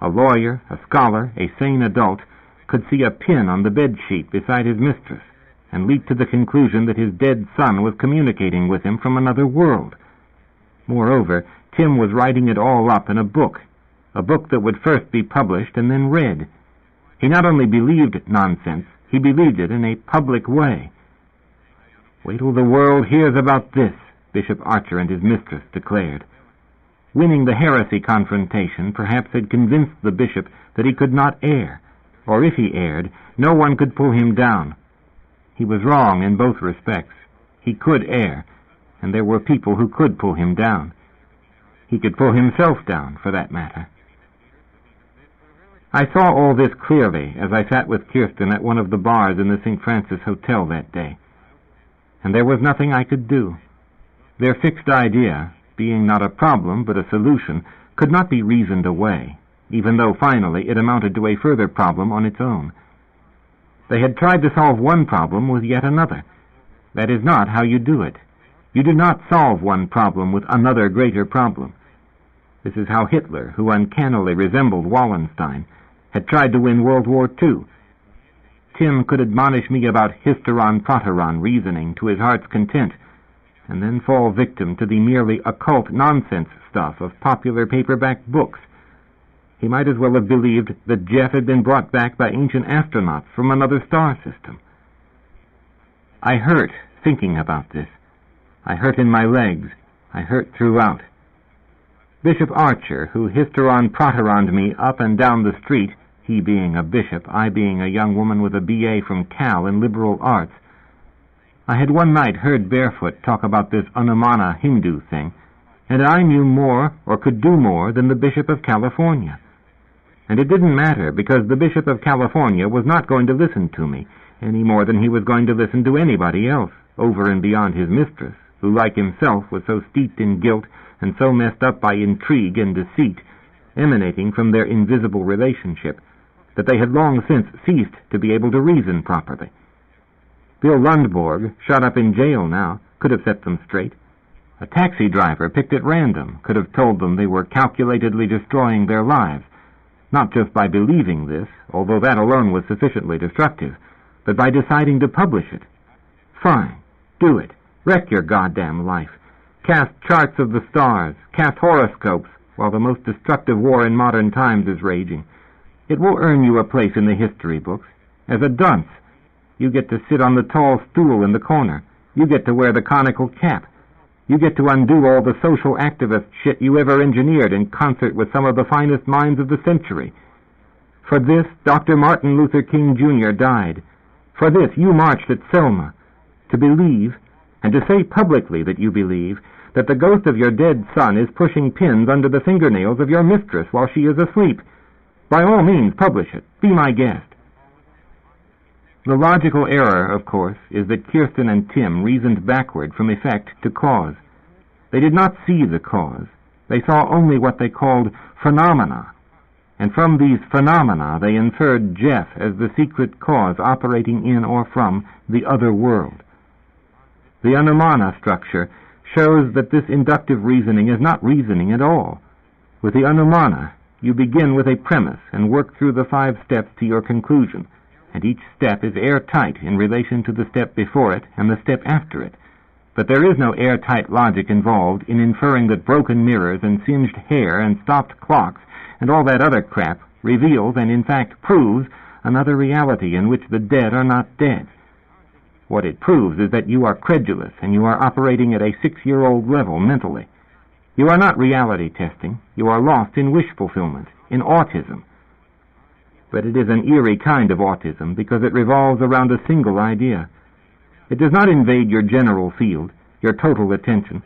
a lawyer, a scholar, a sane adult, could see a pin on the bedsheet beside his mistress and leap to the conclusion that his dead son was communicating with him from another world. Moreover, Tim was writing it all up in a book that would first be published and then read. He not only believed nonsense, he believed it in a public way. "Wait till the world hears about this," Bishop Archer and his mistress declared. Winning the heresy confrontation perhaps had convinced the bishop that he could not err, or if he erred, no one could pull him down. He was wrong in both respects. He could err, and there were people who could pull him down. He could pull himself down, for that matter. I saw all this clearly as I sat with Kirsten at one of the bars in the St. Francis Hotel that day, and there was nothing I could do. Their fixed idea, being not a problem but a solution, could not be reasoned away, even though finally it amounted to a further problem on its own. They had tried to solve one problem with yet another. That is not how you do it. You do not solve one problem with another greater problem. This is how Hitler, who uncannily resembled Wallenstein, had tried to win World War II. Tim could admonish me about hysteron-proteron reasoning to his heart's content, and then fall victim to the merely occult nonsense stuff of popular paperback books. He might as well have believed that Jeff had been brought back by ancient astronauts from another star system. I hurt thinking about this. I hurt in my legs. I hurt throughout. Bishop Archer, who hysteron-proteroned me up and down the street, he being a bishop, I being a young woman with a B.A. from Cal in liberal arts, I had one night heard Barefoot talk about this Anumana Hindu thing, and I knew more or could do more than the Bishop of California. And it didn't matter, because the Bishop of California was not going to listen to me, any more than he was going to listen to anybody else, over and beyond his mistress, who, like himself, was so steeped in guilt and so messed up by intrigue and deceit, emanating from their invisible relationship, that they had long since ceased to be able to reason properly. Bill Lundborg, shut up in jail now, could have set them straight. A taxi driver picked at random could have told them they were calculatedly destroying their lives, not just by believing this, although that alone was sufficiently destructive, but by deciding to publish it. Fine, do it. Wreck your goddamn life. Cast charts of the stars, cast horoscopes, while the most destructive war in modern times is raging. It will earn you a place in the history books. As a dunce, you get to sit on the tall stool in the corner. You get to wear the conical cap. You get to undo all the social activist shit you ever engineered in concert with some of the finest minds of the century. For this, Dr. Martin Luther King Jr. died. For this, you marched at Selma. To believe, and to say publicly that you believe, that the ghost of your dead son is pushing pins under the fingernails of your mistress while she is asleep. By all means, publish it. Be my guest. The logical error, of course, is that Kirsten and Tim reasoned backward from effect to cause. They did not see the cause. They saw only what they called phenomena, and from these phenomena they inferred Jeff as the secret cause operating in or from the other world. The Anumana structure shows that this inductive reasoning is not reasoning at all. With the Anumana, You begin with a premise and work through the 5 steps to your conclusion, and each step is airtight in relation to the step before it and the step after it. But there is no airtight logic involved in inferring that broken mirrors and singed hair and stopped clocks and all that other crap reveals and in fact proves another reality in which the dead are not dead. What it proves is that you are credulous and you are operating at a 6-year-old level mentally. You are not reality testing. You are lost in wish fulfillment, in autism. But it is an eerie kind of autism because it revolves around a single idea. It does not invade your general field, your total attention.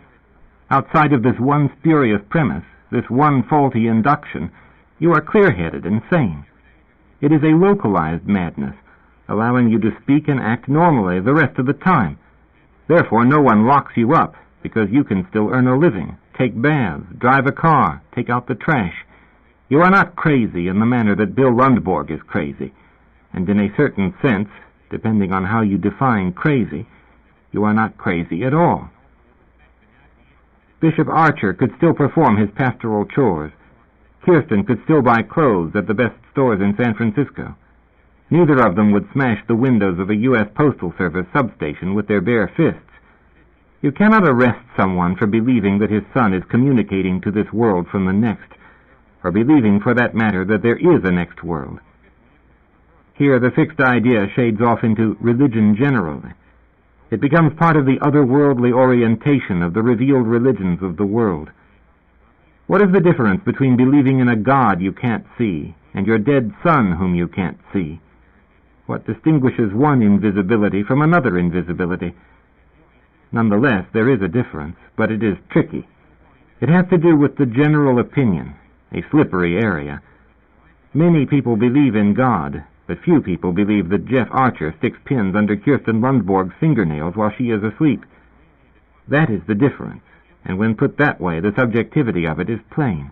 Outside of this one spurious premise, this one faulty induction, you are clear-headed and sane. It is a localized madness, allowing you to speak and act normally the rest of the time. Therefore, no one locks you up, because you can still earn a living, take baths, drive a car, take out the trash. You are not crazy in the manner that Bill Lundborg is crazy, and in a certain sense, depending on how you define crazy, you are not crazy at all. Bishop Archer could still perform his pastoral chores. Kirsten could still buy clothes at the best stores in San Francisco. Neither of them would smash the windows of a U.S. Postal Service substation with their bare fists. You cannot arrest someone for believing that his son is communicating to this world from the next, or believing, for that matter, that there is a next world. Here the fixed idea shades off into religion generally. It becomes part of the otherworldly orientation of the revealed religions of the world. What is the difference between believing in a God you can't see and your dead son whom you can't see? What distinguishes one invisibility from another invisibility? Nonetheless, there is a difference, but it is tricky. It has to do with the general opinion, a slippery area. Many people believe in God, but few people believe that Jeff Archer sticks pins under Kirsten Lundborg's fingernails while she is asleep. That is the difference, and when put that way, the subjectivity of it is plain.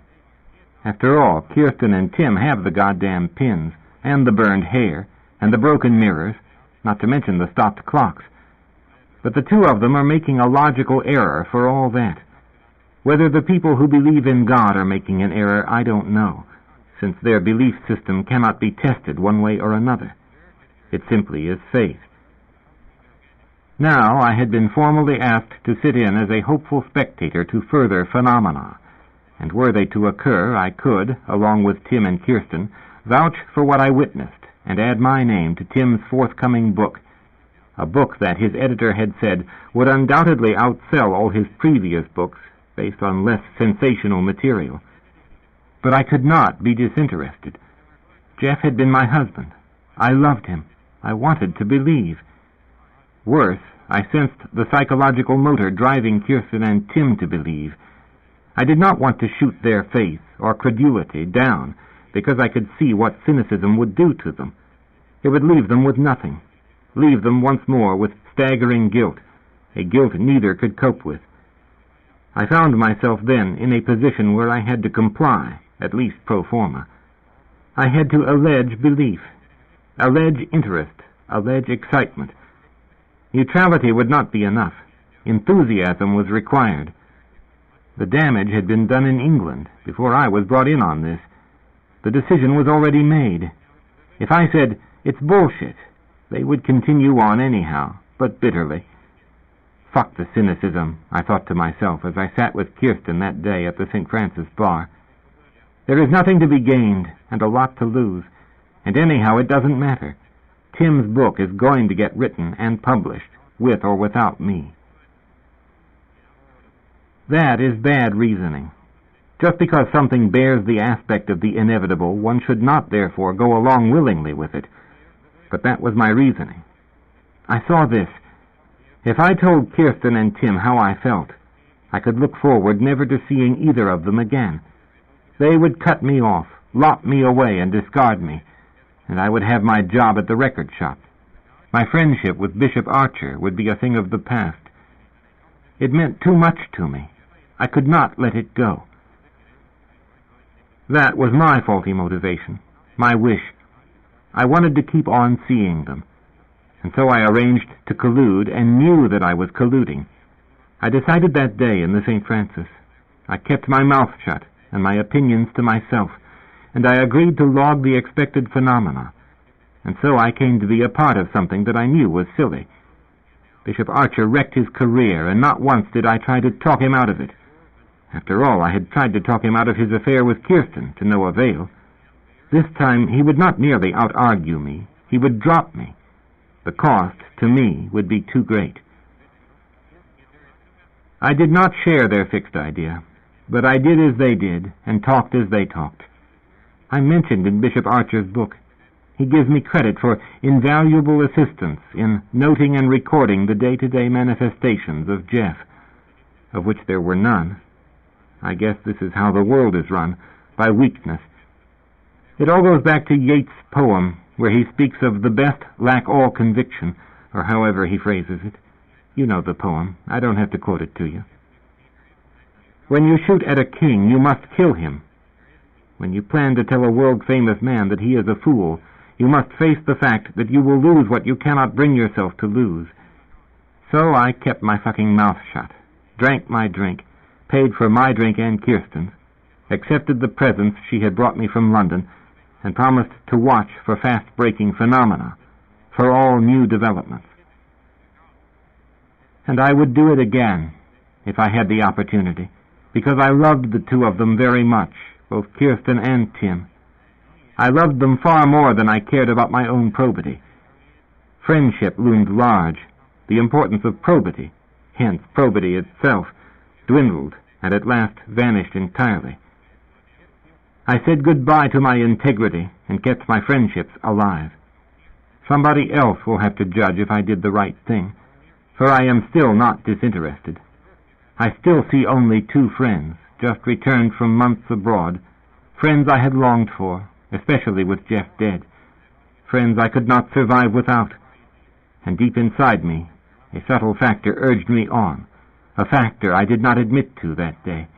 After all, Kirsten and Tim have the goddamn pins, and the burned hair, and the broken mirrors, not to mention the stopped clocks. But the two of them are making a logical error for all that. Whether the people who believe in God are making an error, I don't know, since their belief system cannot be tested one way or another. It simply is faith. Now I had been formally asked to sit in as a hopeful spectator to further phenomena, and were they to occur, I could, along with Tim and Kirsten, vouch for what I witnessed and add my name to Tim's forthcoming book, a book that his editor had said would undoubtedly outsell all his previous books based on less sensational material. But I could not be disinterested. Jeff had been my husband. I loved him. I wanted to believe. Worse, I sensed the psychological motor driving Kirsten and Tim to believe. I did not want to shoot their faith or credulity down because I could see what cynicism would do to them. It would leave them with nothing, leave them once more with staggering guilt, a guilt neither could cope with. I found myself then in a position where I had to comply, at least pro forma. I had to allege belief, allege interest, allege excitement. Neutrality would not be enough. Enthusiasm was required. The damage had been done in England before I was brought in on this. The decision was already made. If I said, "It's bullshit," they would continue on anyhow, but bitterly. Fuck the cynicism, I thought to myself as I sat with Kirsten that day at the St. Francis bar. There is nothing to be gained and a lot to lose, and anyhow it doesn't matter. Tim's book is going to get written and published, with or without me. That is bad reasoning. Just because something bears the aspect of the inevitable, one should not therefore go along willingly with it. But that was my reasoning. I saw this. If I told Kirsten and Tim how I felt, I could look forward never to seeing either of them again. They would cut me off, lop me away, and discard me, and I would have my job at the record shop. My friendship with Bishop Archer would be a thing of the past. It meant too much to me. I could not let it go. That was my faulty motivation, my wish. I wanted to keep on seeing them, and so I arranged to collude and knew that I was colluding. I decided that day in the St. Francis. I kept my mouth shut and my opinions to myself, and I agreed to log the expected phenomena, and so I came to be a part of something that I knew was silly. Bishop Archer wrecked his career, and not once did I try to talk him out of it. After all, I had tried to talk him out of his affair with Kirsten, to no avail. This time he would not merely out-argue me, he would drop me. The cost, to me, would be too great. I did not share their fixed idea, but I did as they did, and talked as they talked. I mentioned in Bishop Archer's book. He gives me credit for invaluable assistance in noting and recording the day-to-day manifestations of Jeff, of which there were none. I guess this is how the world is run, by weakness. It all goes back to Yeats' poem, where he speaks of the best lack all conviction, or however he phrases it. You know the poem. I don't have to quote it to you. When you shoot at a king, you must kill him. When you plan to tell a world-famous man that he is a fool, you must face the fact that you will lose what you cannot bring yourself to lose. So I kept my fucking mouth shut, drank my drink, paid for my drink and Kirsten's, accepted the presents she had brought me from London, and promised to watch for fast-breaking phenomena, for all new developments. And I would do it again, if I had the opportunity, because I loved the two of them very much, both Kirsten and Tim. I loved them far more than I cared about my own probity. Friendship loomed large. The importance of probity, hence probity itself, dwindled and at last vanished entirely. I said goodbye to my integrity and kept my friendships alive. Somebody else will have to judge if I did the right thing, for I am still not disinterested. I still see only two friends, just returned from months abroad, friends I had longed for, especially with Jeff dead, friends I could not survive without, and deep inside me, a subtle factor urged me on, a factor I did not admit to that day.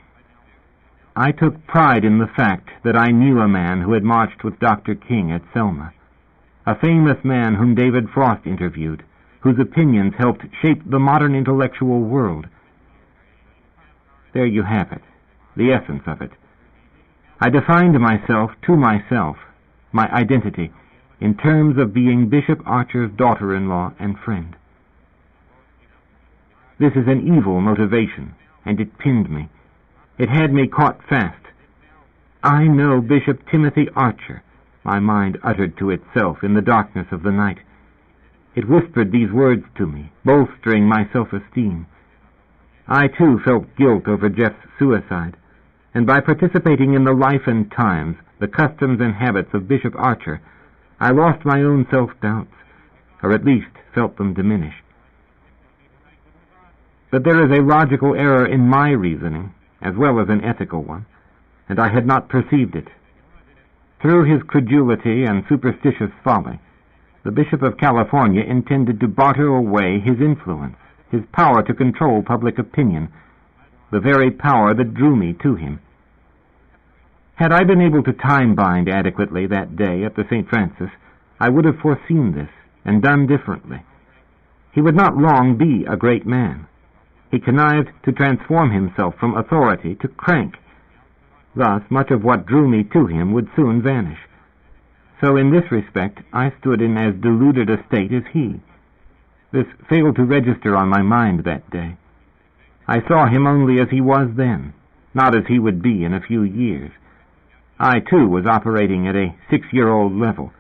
I took pride in the fact that I knew a man who had marched with Dr. King at Selma, a famous man whom David Frost interviewed, whose opinions helped shape the modern intellectual world. There you have it, the essence of it. I defined myself to myself, my identity, in terms of being Bishop Archer's daughter-in-law and friend. This is an evil motivation, and it pinned me. It had me caught fast. I know Bishop Timothy Archer, my mind uttered to itself in the darkness of the night. It whispered these words to me, bolstering my self-esteem. I, too, felt guilt over Jeff's suicide, and by participating in the life and times, the customs and habits of Bishop Archer, I lost my own self-doubts, or at least felt them diminish. But there is a logical error in my reasoning, as well as an ethical one, and I had not perceived it. Through his credulity and superstitious folly, the Bishop of California intended to barter away his influence, his power to control public opinion, the very power that drew me to him. Had I been able to time-bind adequately that day at the St. Francis, I would have foreseen this and done differently. He would not long be a great man. He connived to transform himself from authority to crank. Thus, much of what drew me to him would soon vanish. So in this respect, I stood in as deluded a state as he. This failed to register on my mind that day. I saw him only as he was then, not as he would be in a few years. I, too, was operating at a 6-year-old level.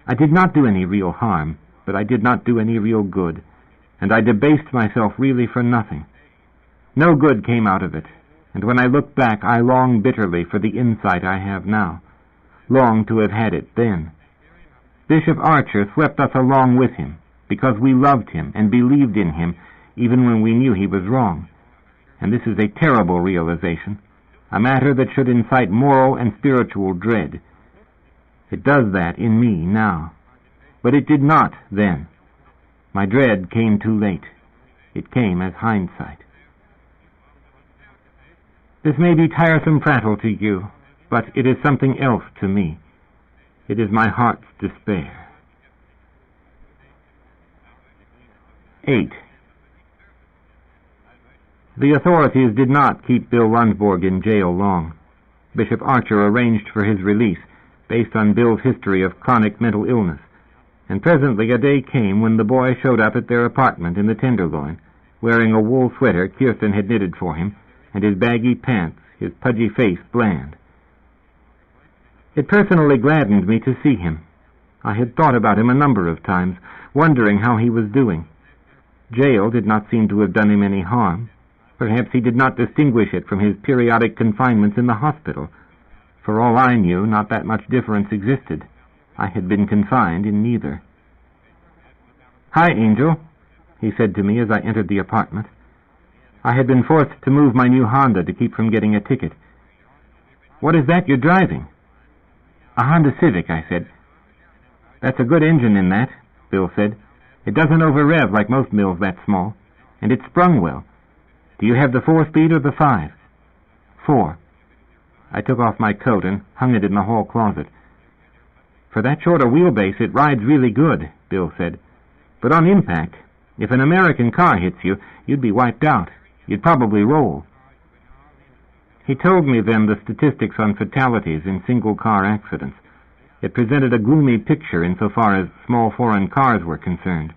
I did not do any real harm, but I did not do any real good, and I debased myself really for nothing. No good came out of it, and when I look back, I long bitterly for the insight I have now, long to have had it then. Bishop Archer swept us along with him, because we loved him and believed in him, even when we knew he was wrong. And this is a terrible realization, a matter that should incite moral and spiritual dread. It does that in me now, but it did not then. My dread came too late. It came as hindsight. This may be tiresome prattle to you, but it is something else to me. It is my heart's despair. 8. The authorities did not keep Bill Lunsborg in jail long. Bishop Archer arranged for his release based on Bill's history of chronic mental illness, and presently a day came when the boy showed up at their apartment in the Tenderloin, wearing a wool sweater Kirsten had knitted for him, and his baggy pants, his pudgy face bland. It personally gladdened me to see him. I had thought about him a number of times, wondering how he was doing. Jail did not seem to have done him any harm. Perhaps he did not distinguish it from his periodic confinements in the hospital. For all I knew, not that much difference existed. I had been confined in neither. "Hi, Angel," he said to me as I entered the apartment. I had been forced to move my new Honda to keep from getting a ticket. "What is that you're driving?" "A Honda Civic," I said. "That's a good engine in that," Bill said. "It doesn't over-rev like most mills that small, and it's sprung well. Do you have the 4-speed or the 5? 4. I took off my coat and hung it in the hall closet. "For that shorter wheelbase, it rides really good," Bill said. "But on impact, if an American car hits you, you'd be wiped out. You'd probably roll." He told me then the statistics on fatalities in single-car accidents. It presented a gloomy picture insofar as small foreign cars were concerned.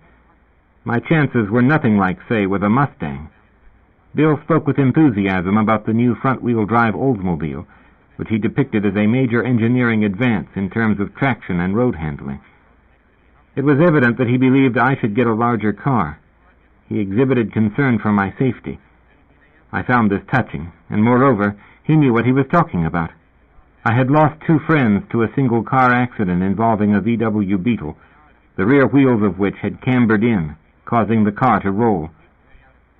My chances were nothing like, say, with a Mustang. Bill spoke with enthusiasm about the new front-wheel drive Oldsmobile, which he depicted as a major engineering advance in terms of traction and road handling. It was evident that he believed I should get a larger car. He exhibited concern for my safety. I found this touching, and moreover, he knew what he was talking about. I had lost 2 friends to a single-car accident involving a VW Beetle, the rear wheels of which had cambered in, causing the car to roll.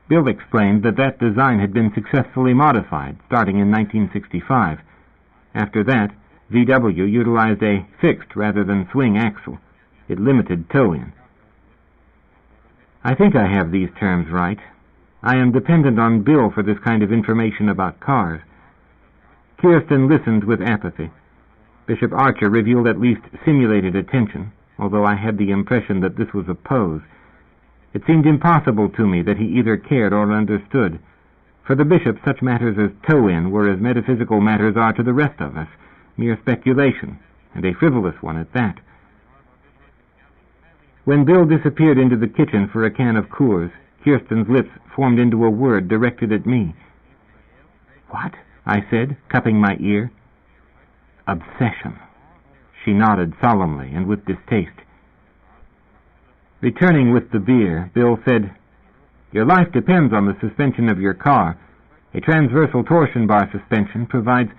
Bill explained that that design had been successfully modified, starting in 1965. After that, VW utilized a fixed rather than swing axle. It limited tow-in. I think I have these terms right. I am dependent on Bill for this kind of information about cars. Kirsten listened with apathy. Bishop Archer revealed at least simulated attention, although I had the impression that this was a pose. It seemed impossible to me that he either cared or understood. For the bishop, such matters as tow-in were as metaphysical matters are to the rest of us, mere speculation, and a frivolous one at that. When Bill disappeared into the kitchen for a can of Coors, Kirsten's lips formed into a word directed at me. "What?" I said, cupping my ear. "Obsession." She nodded solemnly and with distaste. Returning with the beer, Bill said, "Your life depends on the suspension of your car. A transversal torsion bar suspension provides—"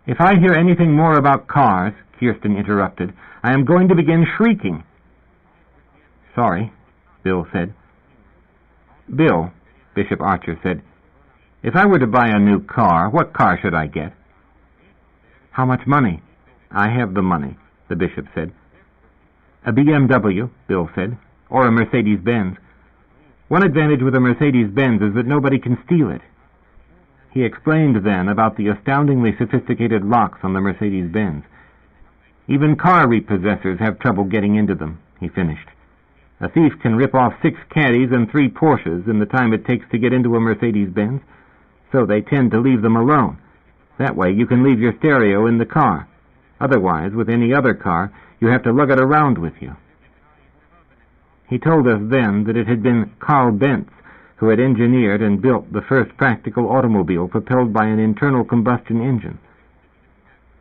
"If I hear anything more about cars," Kirsten interrupted, "I am going to begin shrieking." "Sorry," Bill said. "Bill," Bishop Archer said, "if I were to buy a new car, what car should I get?" "How much money?" "I have the money," the bishop said. "A BMW," Bill said, "or a Mercedes-Benz. One advantage with a Mercedes-Benz is that nobody can steal it." He explained then about the astoundingly sophisticated locks on the Mercedes-Benz. "Even car repossessors have trouble getting into them," he finished. "A thief can rip off 6 Caddies and 3 Porsches in the time it takes to get into a Mercedes-Benz, so they tend to leave them alone. That way you can leave your stereo in the car. Otherwise, with any other car, you have to lug it around with you." He told us then that it had been Carl Benz who had engineered and built the first practical automobile propelled by an internal combustion engine.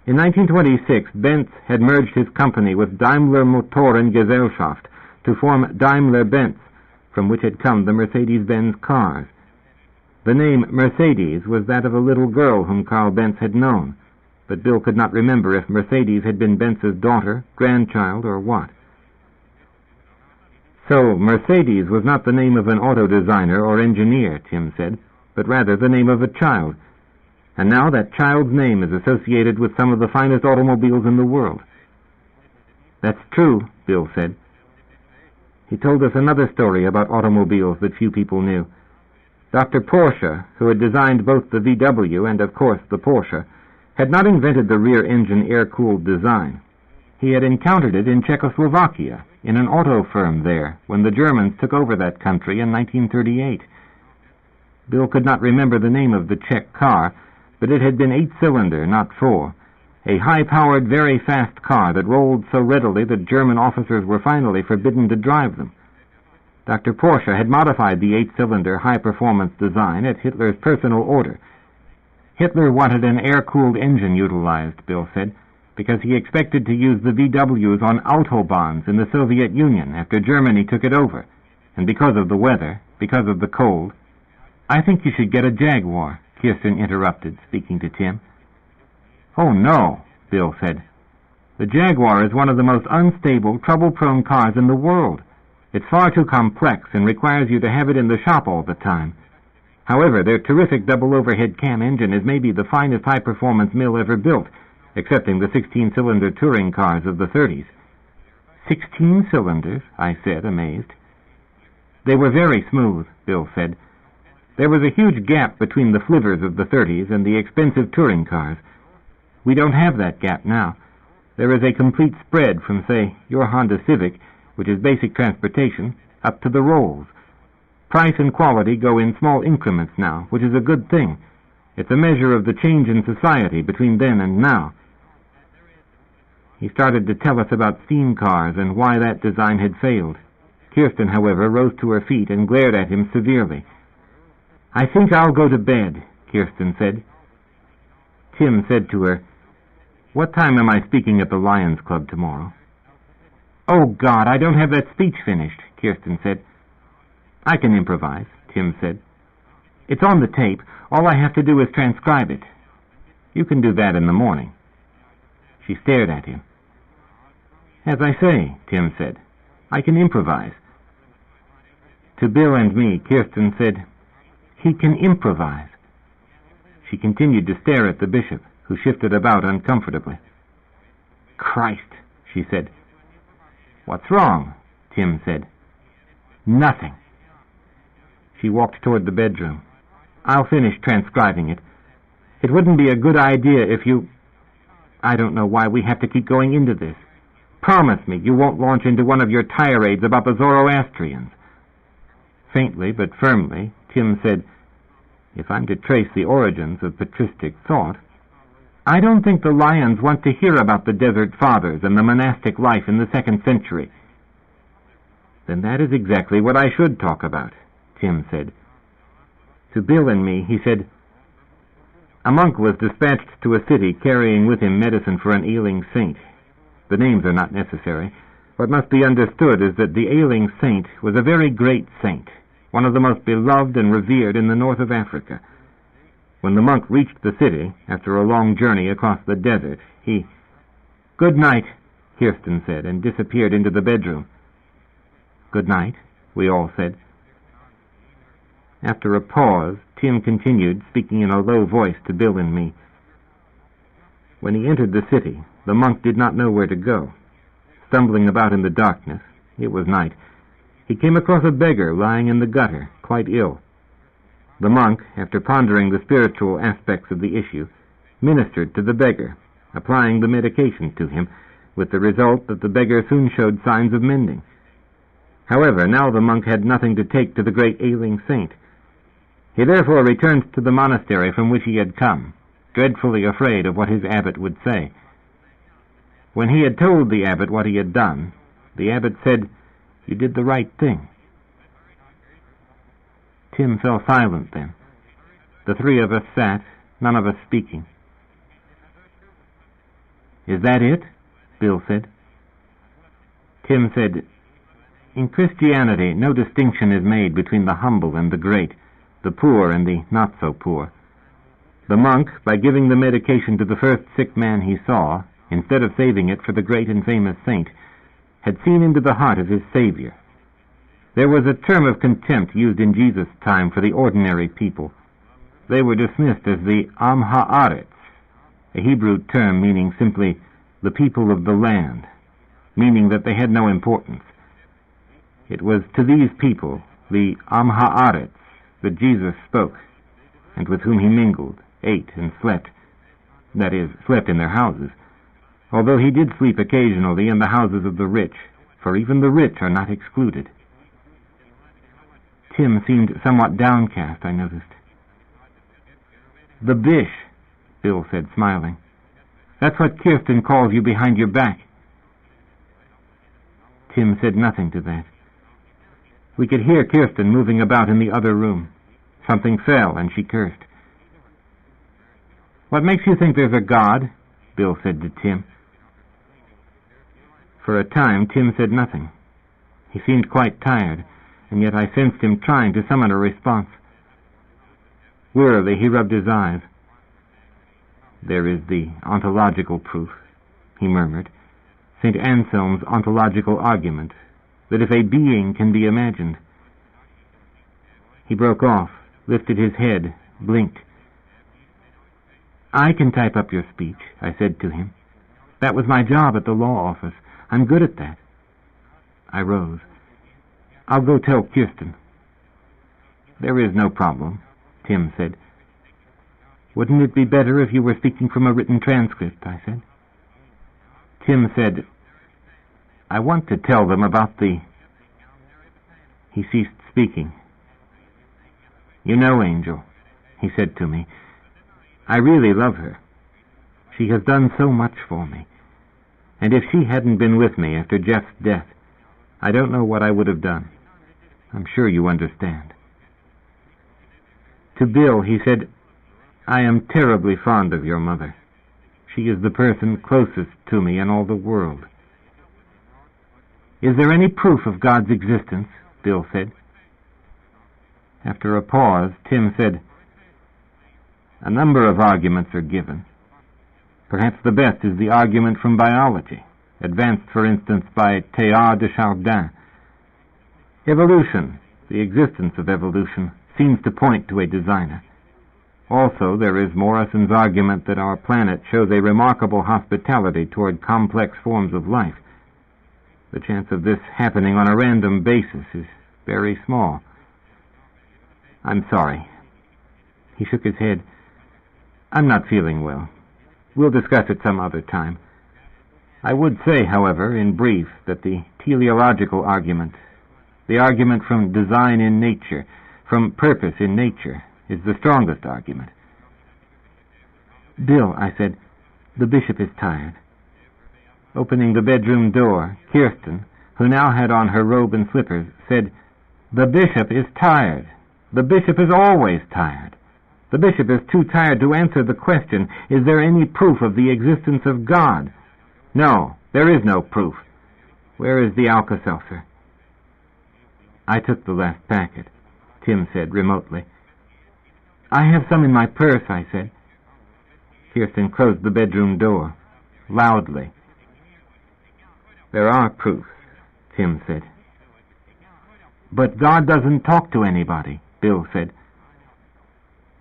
In 1926, Benz had merged his company with Daimler Motoren Gesellschaft to form Daimler-Benz, from which had come the Mercedes-Benz cars. The name Mercedes was that of a little girl whom Carl Benz had known, but Bill could not remember if Mercedes had been Benz's daughter, grandchild, or what. So Mercedes was not the name of an auto designer or engineer, Tim said, but rather the name of a child. And now that child's name is associated with some of the finest automobiles in the world. "That's true," Bill said. He told us another story about automobiles that few people knew. Dr. Porsche, who had designed both the VW and, of course, the Porsche, had not invented the rear-engine air-cooled design. He had encountered it in Czechoslovakia, in an auto firm there, when the Germans took over that country in 1938. Bill could not remember the name of the Czech car, but it had been 8-cylinder, not 4, a high-powered, very fast car that rolled so readily that German officers were finally forbidden to drive them. Dr. Porsche had modified the 8-cylinder high-performance design at Hitler's personal order. Hitler wanted an air-cooled engine utilized, Bill said, because he expected to use the VWs on autobahns in the Soviet Union after Germany took it over, and because of the weather, because of the cold. "I think you should get a Jaguar," Kirsten interrupted, speaking to Tim. "Oh, no," Bill said. "The Jaguar is one of the most unstable, trouble-prone cars in the world. It's far too complex and requires you to have it in the shop all the time. However, their terrific double-overhead cam engine is maybe the finest high-performance mill ever built, excepting the 16-cylinder touring cars of the 30s. 16 cylinders, I said, amazed. They were very smooth, Bill said. There was a huge gap between the flivvers of the 30s and the expensive touring cars. We don't have that gap now. There is a complete spread from, say, your Honda Civic, which is basic transportation, up to the Rolls. Price and quality go in small increments now, which is a good thing. It's a measure of the change in society between then and now. He started to tell us about steam cars and why that design had failed. Kirsten, however, rose to her feet and glared at him severely. "I think I'll go to bed," Kirsten said. Tim said to her, "What time am I speaking at the Lions Club tomorrow?" "Oh, God, I don't have that speech finished," Kirsten said. "I can improvise," Tim said. "It's on the tape. All I have to do is transcribe it." "You can do that in the morning." She stared at him. "As I say," Tim said, "I can improvise." To Bill and me, Kirsten said, "He can improvise." She continued to stare at the bishop, who shifted about uncomfortably. "Christ," she said. "What's wrong?" Tim said. "Nothing." She walked toward the bedroom. "I'll finish transcribing it. It wouldn't be a good idea if you... I don't know why we have to keep going into this. Promise me you won't launch into one of your tirades about the Zoroastrians." Faintly but firmly, Tim said, "If I'm to trace the origins of patristic thought, I don't think the Lions want to hear about the Desert Fathers and the monastic life in the 2nd century." "Then that is exactly what I should talk about," Tim said. To Bill and me, he said, "A monk was dispatched to a city carrying with him medicine for an ailing saint. The names are not necessary. What must be understood is that the ailing saint was a very great saint, one of the most beloved and revered in the north of Africa. When the monk reached the city, after a long journey across the desert, he..." "Good night," Kirsten said, and disappeared into the bedroom. "Good night," we all said. After a pause, Tim continued, speaking in a low voice to Bill and me. When he entered the city, the monk did not know where to go. Stumbling about in the darkness, it was night, he came across a beggar lying in the gutter, quite ill. The monk, after pondering the spiritual aspects of the issue, ministered to the beggar, applying the medication to him, with the result that the beggar soon showed signs of mending. However, now the monk had nothing to take to the great ailing saint. He therefore returned to the monastery from which he had come, dreadfully afraid of what his abbot would say. When he had told the abbot what he had done, the abbot said, "You did the right thing." Tim fell silent then. The three of us sat, none of us speaking. "Is that it?" Bill said. Tim said, "In Christianity, no distinction is made between the humble and the great, the poor and the not-so-poor. The monk, by giving the medication to the first sick man he saw, instead of saving it for the great and famous saint, had seen into the heart of his Savior. There was a term of contempt used in Jesus' time for the ordinary people. They were dismissed as the Am Haaretz, a Hebrew term meaning simply the people of the land, meaning that they had no importance. It was to these people, the Am Haaretz, that Jesus spoke, and with whom he mingled, ate, and slept. That is, slept in their houses, although he did sleep occasionally in the houses of the rich, for even the rich are not excluded. Tim seemed somewhat downcast, I noticed. "The bish," Bill said, smiling. "That's what Kirsten calls you behind your back." Tim said nothing to that. We could hear Kirsten moving about in the other room. Something fell, and she cursed. "What makes you think there's a God?" Bill said to Tim. For a time, Tim said nothing. He seemed quite tired, and yet I sensed him trying to summon a response. Wearily, he rubbed his eyes. "There is the ontological proof," he murmured, "St. Anselm's ontological argument, that if a being can be imagined..." He broke off, lifted his head, blinked. "I can type up your speech," I said to him. "That was my job at the law office. I'm good at that." I rose. "I'll go tell Kirsten." "There is no problem," Tim said. "Wouldn't it be better if you were speaking from a written transcript?" I said. Tim said, "I want to tell them about the..." He ceased speaking. "You know, Angel," he said to me, "I really love her. She has done so much for me. And if she hadn't been with me after Jeff's death, I don't know what I would have done. I'm sure you understand." To Bill, he said, "I am terribly fond of your mother. She is the person closest to me in all the world." "Is there any proof of God's existence?" Bill said. After a pause, Tim said, "A number of arguments are given. Perhaps the best is the argument from biology, advanced, for instance, by Teilhard de Chardin. Evolution, the existence of evolution, seems to point to a designer. Also, there is Morrison's argument that our planet shows a remarkable hospitality toward complex forms of life. The chance of this happening on a random basis is very small." "I'm sorry." He shook his head. "I'm not feeling well. We'll discuss it some other time. I would say, however, in brief, that the teleological argument, the argument from design in nature, from purpose in nature, is the strongest argument." "Bill," I said, "the bishop is tired." Opening the bedroom door, Kirsten, who now had on her robe and slippers, said, "The bishop is tired. The bishop is always tired. The bishop is too tired to answer the question, is there any proof of the existence of God? No, there is no proof. Where is the Alka-Seltzer?" "I took the last packet," Tim said remotely. "I have some in my purse," I said. Kirsten closed the bedroom door, loudly. "There are proofs," Tim said. "But God doesn't talk to anybody," Bill said.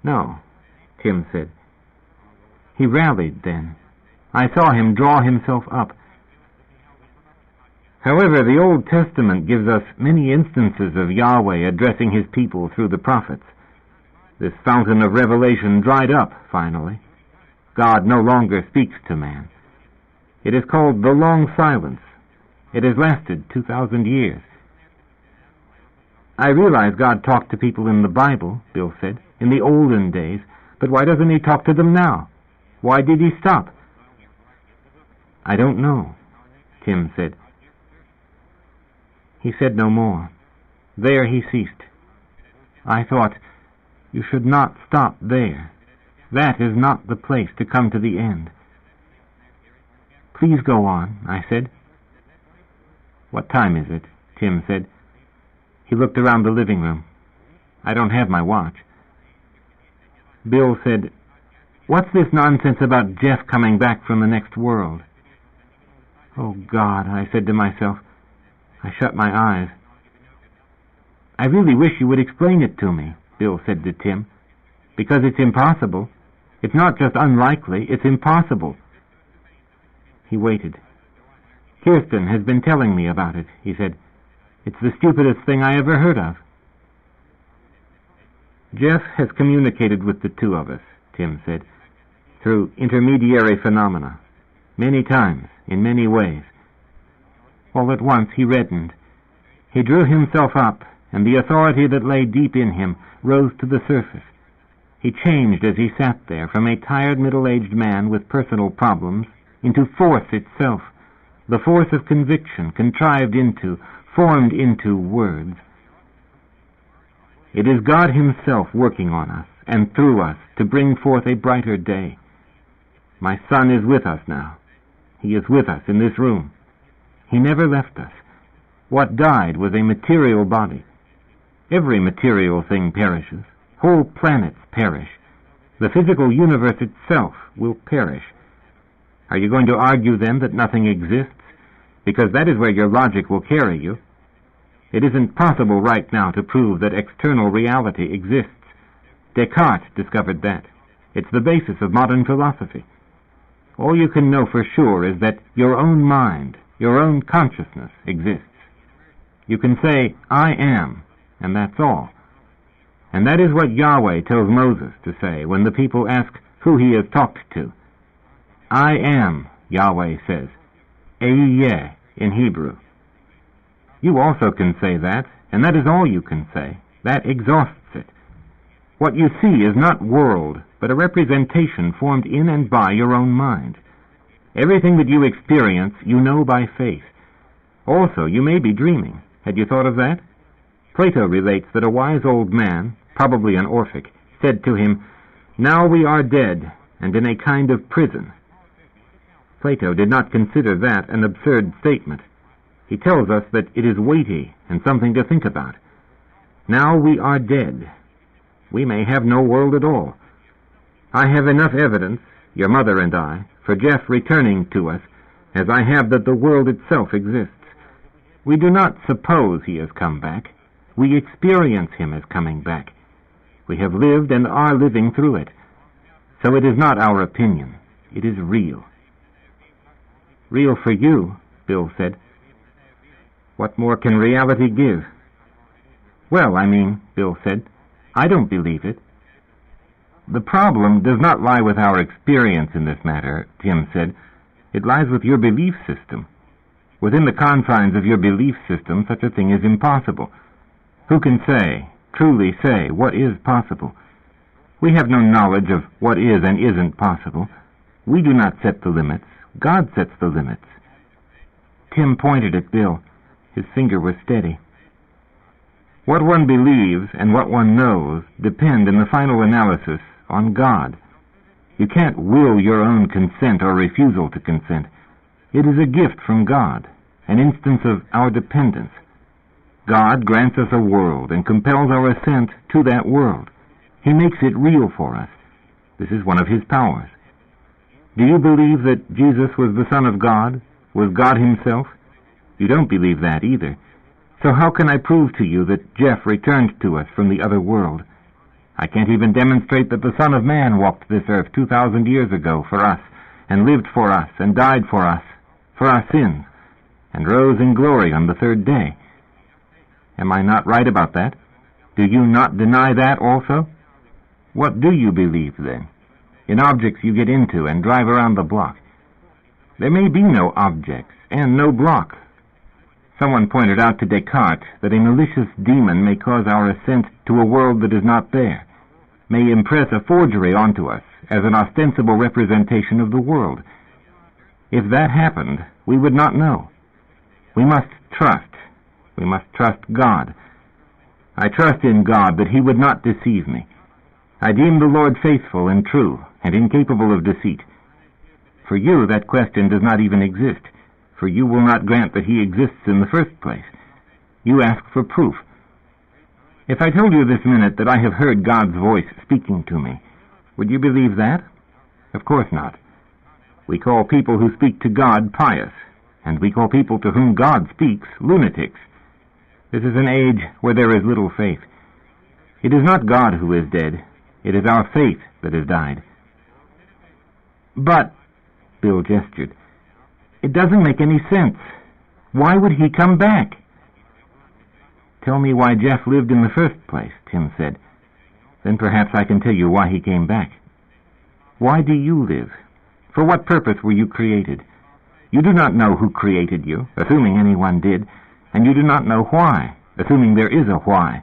"No," Tim said. He rallied then. I saw him draw himself up. "However, the Old Testament gives us many instances of Yahweh addressing his people through the prophets. This fountain of revelation dried up, finally. God no longer speaks to man. It is called the long silence. It has lasted 2,000 years. "I realize God talked to people in the Bible," Bill said, "in the olden days, but why doesn't he talk to them now? Why did he stop?" "I don't know," Tim said. He said no more. There he ceased. I thought, you should not stop there. That is not the place to come to the end. "Please go on," I said. "What time is it?" Tim said. He looked around the living room. "I don't have my watch." Bill said, "What's this nonsense about Jeff coming back from the next world?" "Oh, God," I said to myself. I shut my eyes. "I really wish you would explain it to me," Bill said to Tim, "because it's impossible. It's not just unlikely, it's impossible." He waited. "Kirsten has been telling me about it," he said. "It's the stupidest thing I ever heard of." "Jeff has communicated with the two of us," Tim said, "through intermediary phenomena, many times, in many ways." All at once he reddened. He drew himself up, and the authority that lay deep in him rose to the surface. He changed as he sat there from a tired middle-aged man with personal problems into force itself, the force of conviction contrived into, formed into words. It is God himself working on us and through us to bring forth a brighter day. My son is with us now. He is with us in this room. He never left us. What died was a material body. Every material thing perishes. Whole planets perish. The physical universe itself will perish. Are you going to argue then that nothing exists? Because that is where your logic will carry you. It isn't possible right now to prove that external reality exists. Descartes discovered that. It's the basis of modern philosophy. All you can know for sure is that your own mind, your own consciousness exists. You can say, I am, and that's all. And that is what Yahweh tells Moses to say when the people ask who he has talked to. I am, Yahweh says, Ehyeh in Hebrew. You also can say that, and that is all you can say. That exhausts it. What you see is not world, but a representation formed in and by your own mind. Everything that you experience, you know by faith. Also, you may be dreaming. Had you thought of that? Plato relates that a wise old man, probably an Orphic, said to him, "Now we are dead, and in a kind of prison." Plato did not consider that an absurd statement. He tells us that it is weighty and something to think about. Now we are dead. We may have no world at all. I have enough evidence, your mother and I, for Jeff returning to us, as I have that the world itself exists. We do not suppose he has come back. We experience him as coming back. We have lived and are living through it. So it is not our opinion. It is real. Real for you, Bill said. What more can reality give? Well, Bill said, I don't believe it. The problem does not lie with our experience in this matter, Tim said. It lies with your belief system. Within the confines of your belief system, such a thing is impossible. Who can say, truly say, what is possible? We have no knowledge of what is and isn't possible. We do not set the limits. God sets the limits. Tim pointed at Bill. His finger was steady. What one believes and what one knows depend in the final analysis on God. You can't will your own consent or refusal to consent. It is a gift from God, an instance of our dependence. God grants us a world and compels our assent to that world. He makes it real for us. This is one of his powers. Do you believe that Jesus was the Son of God, was God himself? You don't believe that either. So how can I prove to you that Jeff returned to us from the other world? I can't even demonstrate that the Son of Man walked this earth 2,000 years ago for us, and lived for us, and died for us, for our sins, and rose in glory on the third day. Am I not right about that? Do you not deny that also? What do you believe, then? In objects you get into and drive around the block. There may be no objects, and no block. Someone pointed out to Descartes that a malicious demon may cause our assent to a world that is not there, may impress a forgery onto us as an ostensible representation of the world. If that happened, we would not know. We must trust. We must trust God. I trust in God that he would not deceive me. I deem the Lord faithful and true and incapable of deceit. For you, that question does not even exist, for you will not grant that he exists in the first place. You ask for proof. If I told you this minute that I have heard God's voice speaking to me, would you believe that? Of course not. We call people who speak to God pious, and we call people to whom God speaks lunatics. This is an age where there is little faith. It is not God who is dead. It is our faith that has died. But, Bill gestured, it doesn't make any sense. Why would he come back? Tell me why Jeff lived in the first place, Tim said. Then perhaps I can tell you why he came back. Why do you live? For what purpose were you created? You do not know who created you, assuming anyone did, and you do not know why, assuming there is a why.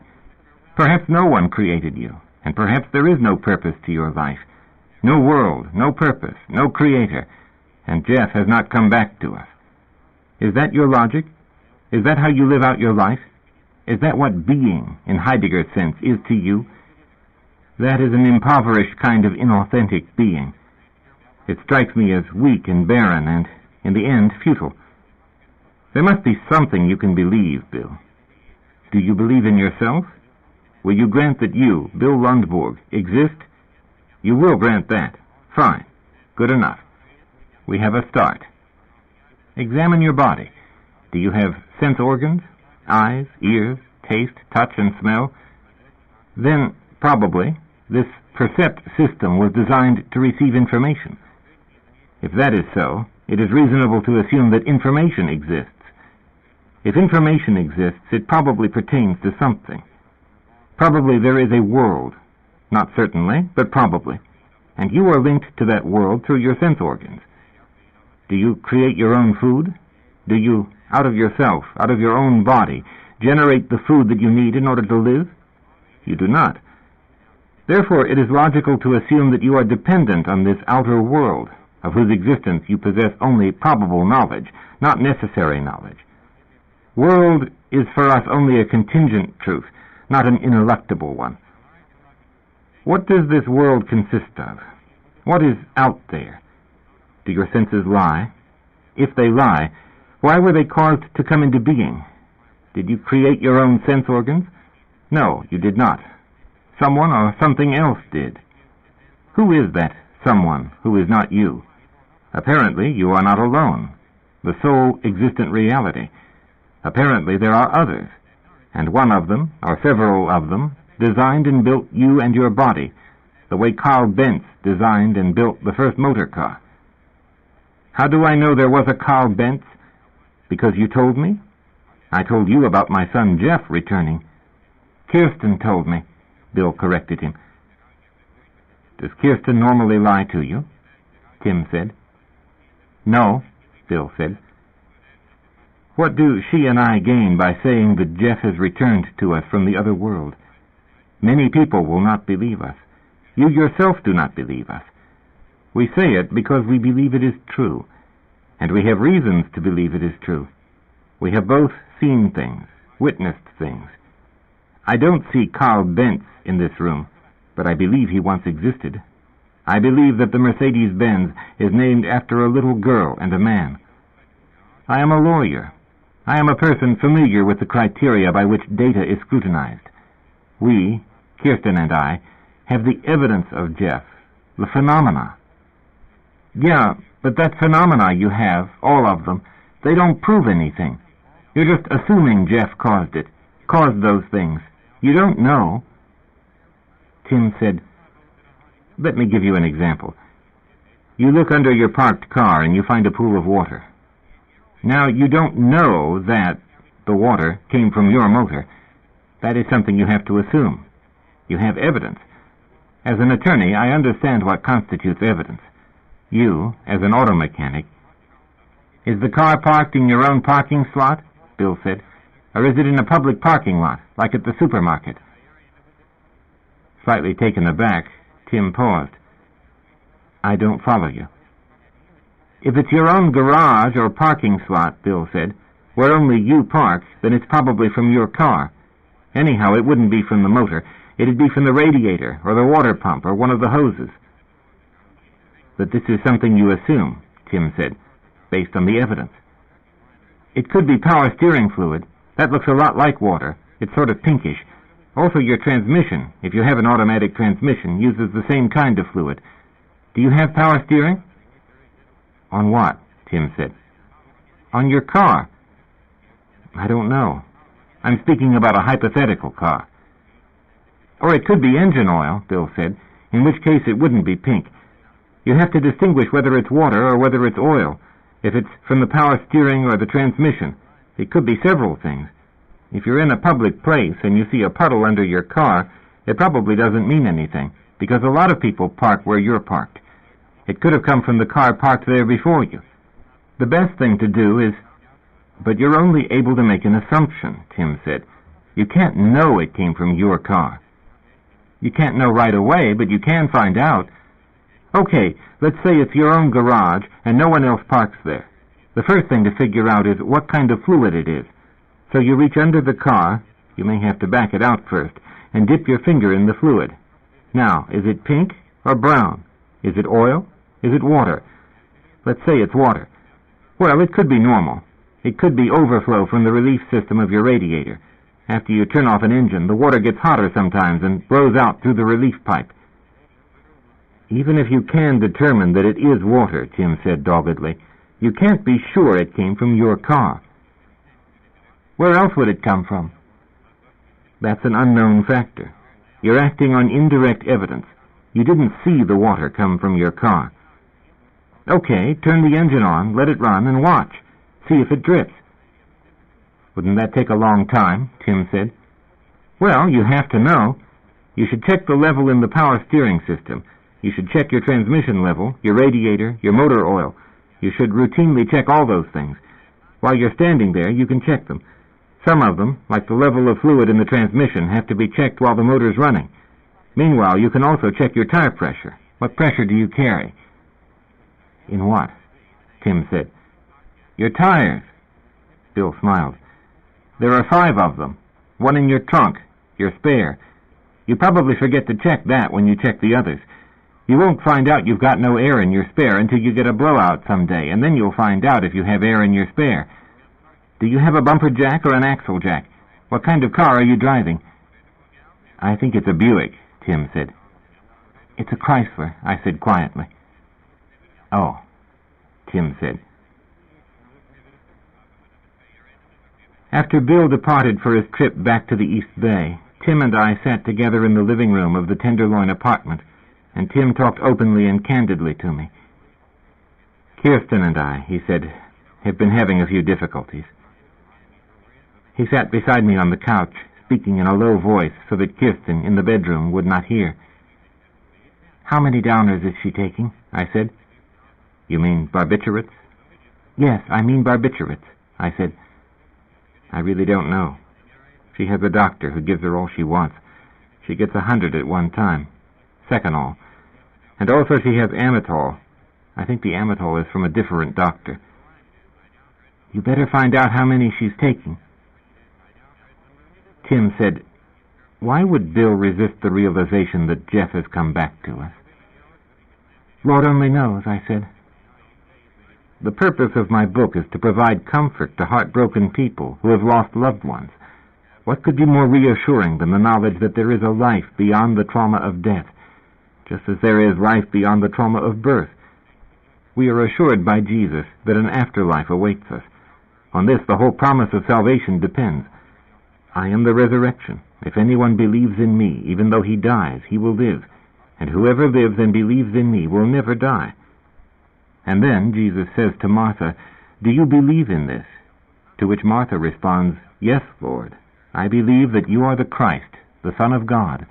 Perhaps no one created you. and perhaps there is no purpose to your life. No world, no purpose, no creator, and Jeff has not come back to us. Is that your logic? Is that how you live out your life? Is that what being, in Heidegger's sense, is to you? That is an impoverished kind of inauthentic being. It strikes me as weak and barren and, in the end, futile. There must be something you can believe, Bill. Do you believe in yourself? Will you grant that you, Bill Lundborg, exist? You will grant that. Fine. Good enough. We have a start. Examine your body. Do you have sense organs? Eyes, ears, taste, touch, and smell? Then, probably, this percept system was designed to receive information. If that is so, it is reasonable to assume that information exists. If information exists, it probably pertains to something. Probably there is a world. Not certainly, but probably. And you are linked to that world through your sense organs. Do you create your own food? Do you, out of yourself, out of your own body, generate the food that you need in order to live? You do not. Therefore, it is logical to assume that you are dependent on this outer world, of whose existence you possess only probable knowledge, not necessary knowledge. World is for us only a contingent truth, not an ineluctable one. What does this world consist of? What is out there? Do your senses lie? If they lie, why were they caused to come into being? Did you create your own sense organs? No, you did not. Someone or something else did. Who is that someone who is not you? Apparently, you are not alone, the sole existent reality. Apparently, there are others, and one of them, or several of them, designed and built you and your body, the way Carl Benz designed and built the first motor car. How do I know there was a Carl Benz? Because you told me? I told you about my son Jeff returning. Kirsten told me, Bill corrected him. Does Kirsten normally lie to you? Tim said. No, Bill said. What do she and I gain by saying that Jeff has returned to us from the other world? Many people will not believe us. You yourself do not believe us. We say it because we believe it is true, and we have reasons to believe it is true. We have both seen things, witnessed things. I don't see Carl Benz in this room, but I believe he once existed. I believe that the Mercedes-Benz is named after a little girl and a man. I am a lawyer. I am a person familiar with the criteria by which data is scrutinized. We, Kirsten and I, have the evidence of Jeff, the phenomena. Yeah, but that phenomena you have, all of them, they don't prove anything. You're just assuming Jeff caused it, caused those things. You don't know. Tim said, let me give you an example. You look under your parked car and you find a pool of water. Now, you don't know that the water came from your motor. That is something you have to assume. You have evidence. As an attorney, I understand what constitutes evidence. You, as an auto mechanic, is the car parked in your own parking slot? Bill said. Or is it in a public parking lot, like at the supermarket? Slightly taken aback, Tim paused. I don't follow you. If it's your own garage or parking slot, Bill said, where only you park, then it's probably from your car. Anyhow, it wouldn't be from the motor. It'd be from the radiator or the water pump or one of the hoses. But this is something you assume, Tim said, based on the evidence. It could be power steering fluid. That looks a lot like water. It's sort of pinkish. Also, your transmission, if you have an automatic transmission, uses the same kind of fluid. Do you have power steering? On what? Tim said. On your car. I don't know. I'm speaking about a hypothetical car. Or it could be engine oil, Bill said, in which case it wouldn't be pink. You have to distinguish whether it's water or whether it's oil. If it's from the power steering or the transmission, it could be several things. If you're in a public place and you see a puddle under your car, it probably doesn't mean anything, because a lot of people park where you're parked. It could have come from the car parked there before you. The best thing to do is... But you're only able to make an assumption, Tim said. You can't know it came from your car. You can't know right away, but you can find out. Okay, let's say it's your own garage and no one else parks there. The first thing to figure out is what kind of fluid it is. So you reach under the car, you may have to back it out first, and dip your finger in the fluid. Now, is it pink or brown? Is it oil? Is it water? Let's say it's water. Well, it could be normal. It could be overflow from the relief system of your radiator. After you turn off an engine, the water gets hotter sometimes and blows out through the relief pipe. Even if you can determine that it is water, Tim said doggedly, you can't be sure it came from your car. Where else would it come from? That's an unknown factor. You're acting on indirect evidence. You didn't see the water come from your car. Okay, turn the engine on, let it run, and watch. See if it drips. Wouldn't that take a long time? Tim said. Well, you have to know. You should check the level in the power steering system. You should check your transmission level, your radiator, your motor oil. You should routinely check all those things. While you're standing there, you can check them. Some of them, like the level of fluid in the transmission, have to be checked while the motor's running. Meanwhile, you can also check your tire pressure. What pressure do you carry? In what? Tim said. Your tires. Bill smiled. There are 5 of them. 1 in your trunk, your spare. You probably forget to check that when you check the others. You won't find out you've got no air in your spare until you get a blowout someday, and then you'll find out if you have air in your spare. Do you have a bumper jack or an axle jack? What kind of car are you driving? I think it's a Buick, Tim said. It's a Chrysler, I said quietly. Oh, Tim said. After Bill departed for his trip back to the East Bay, Tim and I sat together in the living room of the Tenderloin apartment, and Tim talked openly and candidly to me. Kirsten and I, he said, have been having a few difficulties. He sat beside me on the couch, speaking in a low voice so that Kirsten, in the bedroom, would not hear. How many downers is she taking? I said. You mean barbiturates? Yes, I mean barbiturates, I said. I really don't know. She has a doctor who gives her all she wants. She gets 100 at one time. Seconal. And also she has Amitol. I think the Amitol is from a different doctor. You better find out how many she's taking. Tim said, why would Bill resist the realization that Jeff has come back to us? Lord only knows, I said. The purpose of my book is to provide comfort to heartbroken people who have lost loved ones. What could be more reassuring than the knowledge that there is a life beyond the trauma of death, just as there is life beyond the trauma of birth? We are assured by Jesus that an afterlife awaits us. On this, the whole promise of salvation depends. I am the resurrection. If anyone believes in me, even though he dies, he will live. And whoever lives and believes in me will never die. And then Jesus says to Martha, do you believe in this? To which Martha responds, yes, Lord. I believe that you are the Christ, the Son of God,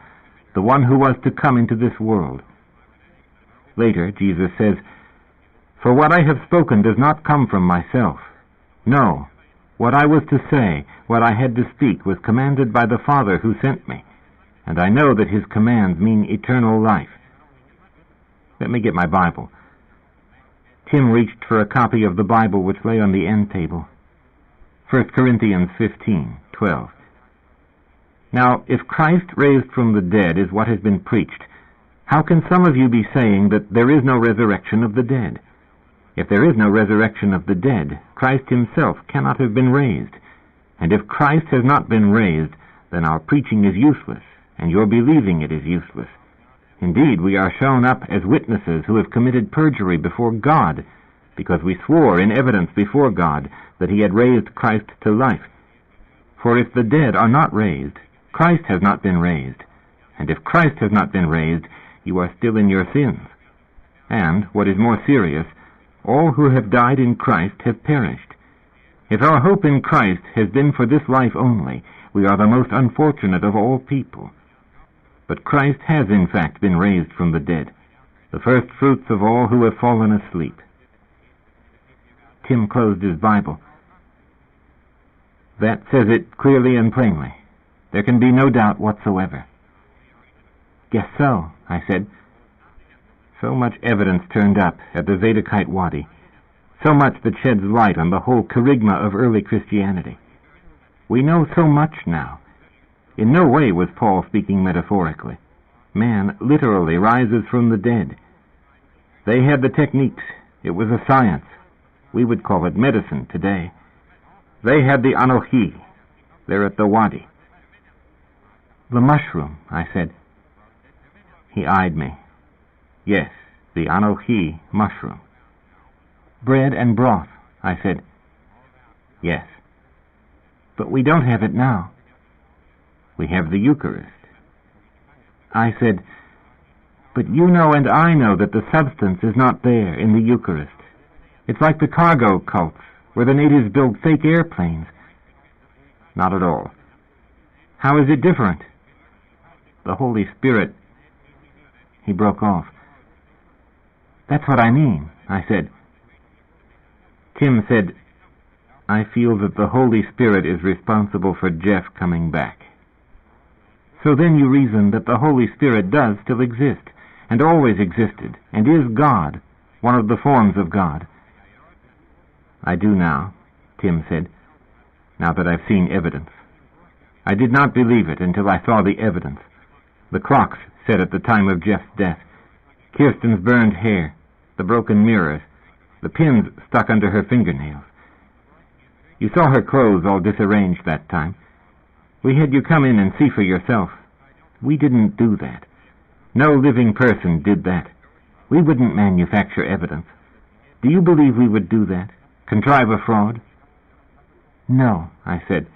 the one who was to come into this world. Later, Jesus says, for what I have spoken does not come from myself. No, what I was to say, what I had to speak, was commanded by the Father who sent me, and I know that his commands mean eternal life. Let me get my Bible. Tim reached for a copy of the Bible which lay on the end table. 1 Corinthians 15:12. Now, if Christ raised from the dead is what has been preached, how can some of you be saying that there is no resurrection of the dead? If there is no resurrection of the dead, Christ himself cannot have been raised. And if Christ has not been raised, then our preaching is useless, and your believing it is useless. Indeed, we are shown up as witnesses who have committed perjury before God, because we swore in evidence before God that he had raised Christ to life. For if the dead are not raised, Christ has not been raised. And if Christ has not been raised, you are still in your sins. And, what is more serious, all who have died in Christ have perished. If our hope in Christ has been for this life only, we are the most unfortunate of all people. But Christ has in fact been raised from the dead, the first fruits of all who have fallen asleep. Tim closed his Bible. That says it clearly and plainly. There can be no doubt whatsoever. Guess so, I said. So much evidence turned up at the Zedekite Wadi, so much that sheds light on the whole kerygma of early Christianity. We know so much now. In no way was Paul speaking metaphorically. Man literally rises from the dead. They had the techniques. It was a science. We would call it medicine today. They had the Anochi. They're at the Wadi. The mushroom, I said. He eyed me. Yes, the Anochi mushroom. Bread and broth, I said. Yes. But we don't have it now. We have the Eucharist. I said, but you know and I know that the substance is not there in the Eucharist. It's like the cargo cults, where the natives build fake airplanes. Not at all. How is it different? The Holy Spirit... He broke off. That's what I mean, I said. Tim said, I feel that the Holy Spirit is responsible for Jeff coming back. So then you reason that the Holy Spirit does still exist, and always existed, and is God, one of the forms of God. I do now, Tim said, now that I've seen evidence. I did not believe it until I saw the evidence. The clocks set at the time of Jeff's death, Kirsten's burned hair, the broken mirrors, the pins stuck under her fingernails. You saw her clothes all disarranged that time. We had you come in and see for yourself. We didn't do that. No living person did that. We wouldn't manufacture evidence. Do you believe we would do that? Contrive a fraud? No, I said.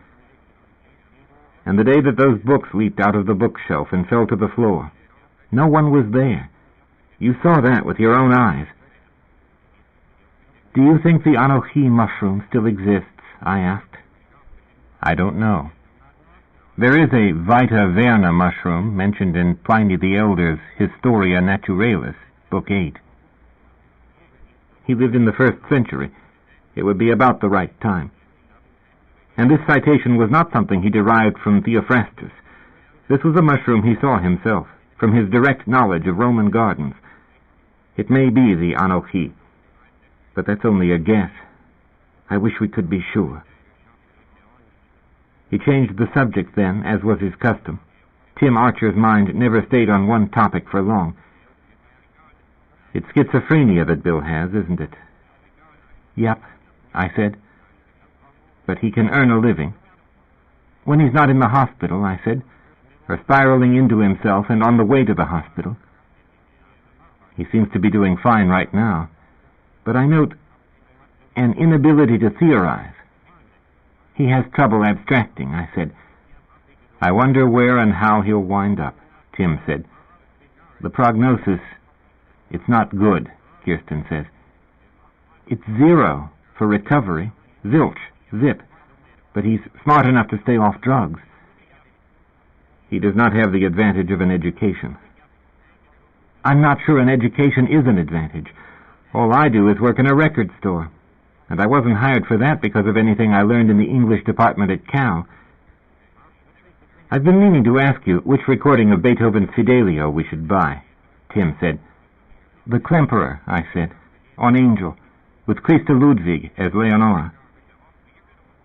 And the day that those books leaped out of the bookshelf and fell to the floor, no one was there. You saw that with your own eyes. Do you think the Anochi mushroom still exists? I asked. I don't know. There is a Vita Verna mushroom mentioned in Pliny the Elder's Historia Naturalis, Book 8. He lived in the 1st century. It would be about the right time. And this citation was not something he derived from Theophrastus. This was a mushroom he saw himself, from his direct knowledge of Roman gardens. It may be the Anochi, but that's only a guess. I wish we could be sure. He changed the subject then, as was his custom. Tim Archer's mind never stayed on one topic for long. It's schizophrenia that Bill has, isn't it? Yep, I said. But he can earn a living. When he's not in the hospital, I said, or spiraling into himself and on the way to the hospital. He seems to be doing fine right now. But I note an inability to theorize. He has trouble abstracting, I said. I wonder where and how he'll wind up, Tim said. The prognosis, it's not good, Kirsten says. It's 0 for recovery, zilch, zip, but he's smart enough to stay off drugs. He does not have the advantage of an education. I'm not sure an education is an advantage. All I do is work in a record store. And I wasn't hired for that because of anything I learned in the English department at Cal. I've been meaning to ask you which recording of Beethoven's Fidelio we should buy, Tim said. The Klemperer, I said, on Angel, with Christa Ludwig as Leonora.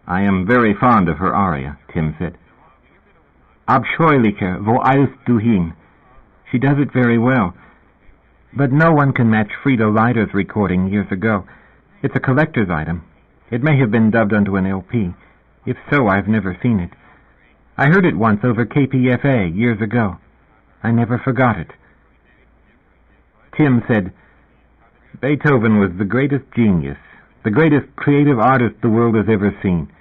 I am very fond of her aria, Tim said. Abscheulicher, wo eilst du hin? She does it very well. But no one can match Frida Leider's recording years ago. It's a collector's item. It may have been dubbed onto an LP. If so, I've never seen it. I heard it once over KPFA years ago. I never forgot it. Tim said, Beethoven was the greatest genius, the greatest creative artist the world has ever seen.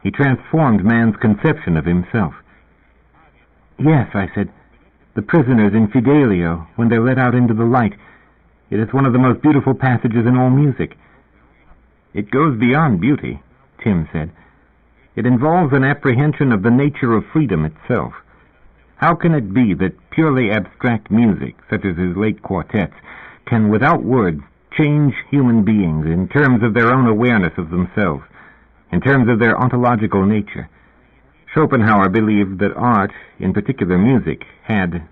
He transformed man's conception of himself. Yes, I said, the prisoners in Fidelio, when they're let out into the light. It is one of the most beautiful passages in all music. It goes beyond beauty, Tim said. It involves an apprehension of the nature of freedom itself. How can it be that purely abstract music, such as his late quartets, can, without words, change human beings in terms of their own awareness of themselves, in terms of their ontological nature? Schopenhauer believed that art, in particular music, had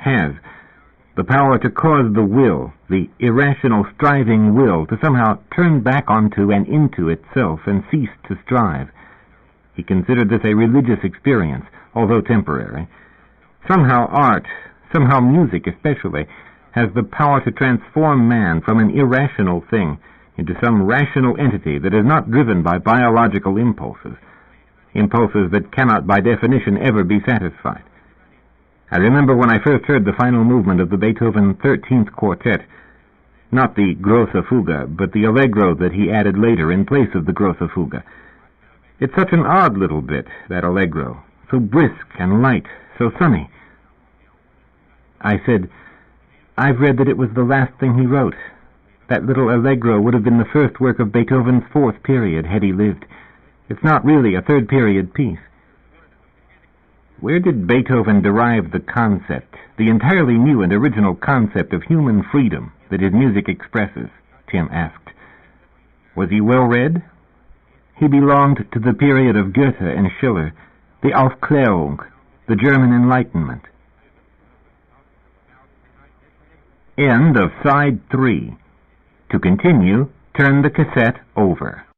has. The power to cause the will, the irrational striving will, to somehow turn back onto and into itself and cease to strive. He considered this a religious experience, although temporary. Somehow art, somehow music especially, has the power to transform man from an irrational thing into some rational entity that is not driven by biological impulses that cannot by definition ever be satisfied. I remember when I first heard the final movement of the Beethoven 13th Quartet, not the grosse fuga, but the allegro that he added later in place of the grosse fuga. It's such an odd little bit, that allegro, so brisk and light, so sunny. I said, I've read that it was the last thing he wrote. That little allegro would have been the first work of Beethoven's fourth period had he lived. It's not really a third period piece. Where did Beethoven derive the concept, the entirely new and original concept of human freedom that his music expresses? Tim asked. Was he well read? He belonged to the period of Goethe and Schiller, the Aufklärung, the German Enlightenment. End of Side 3. To continue, turn the cassette over.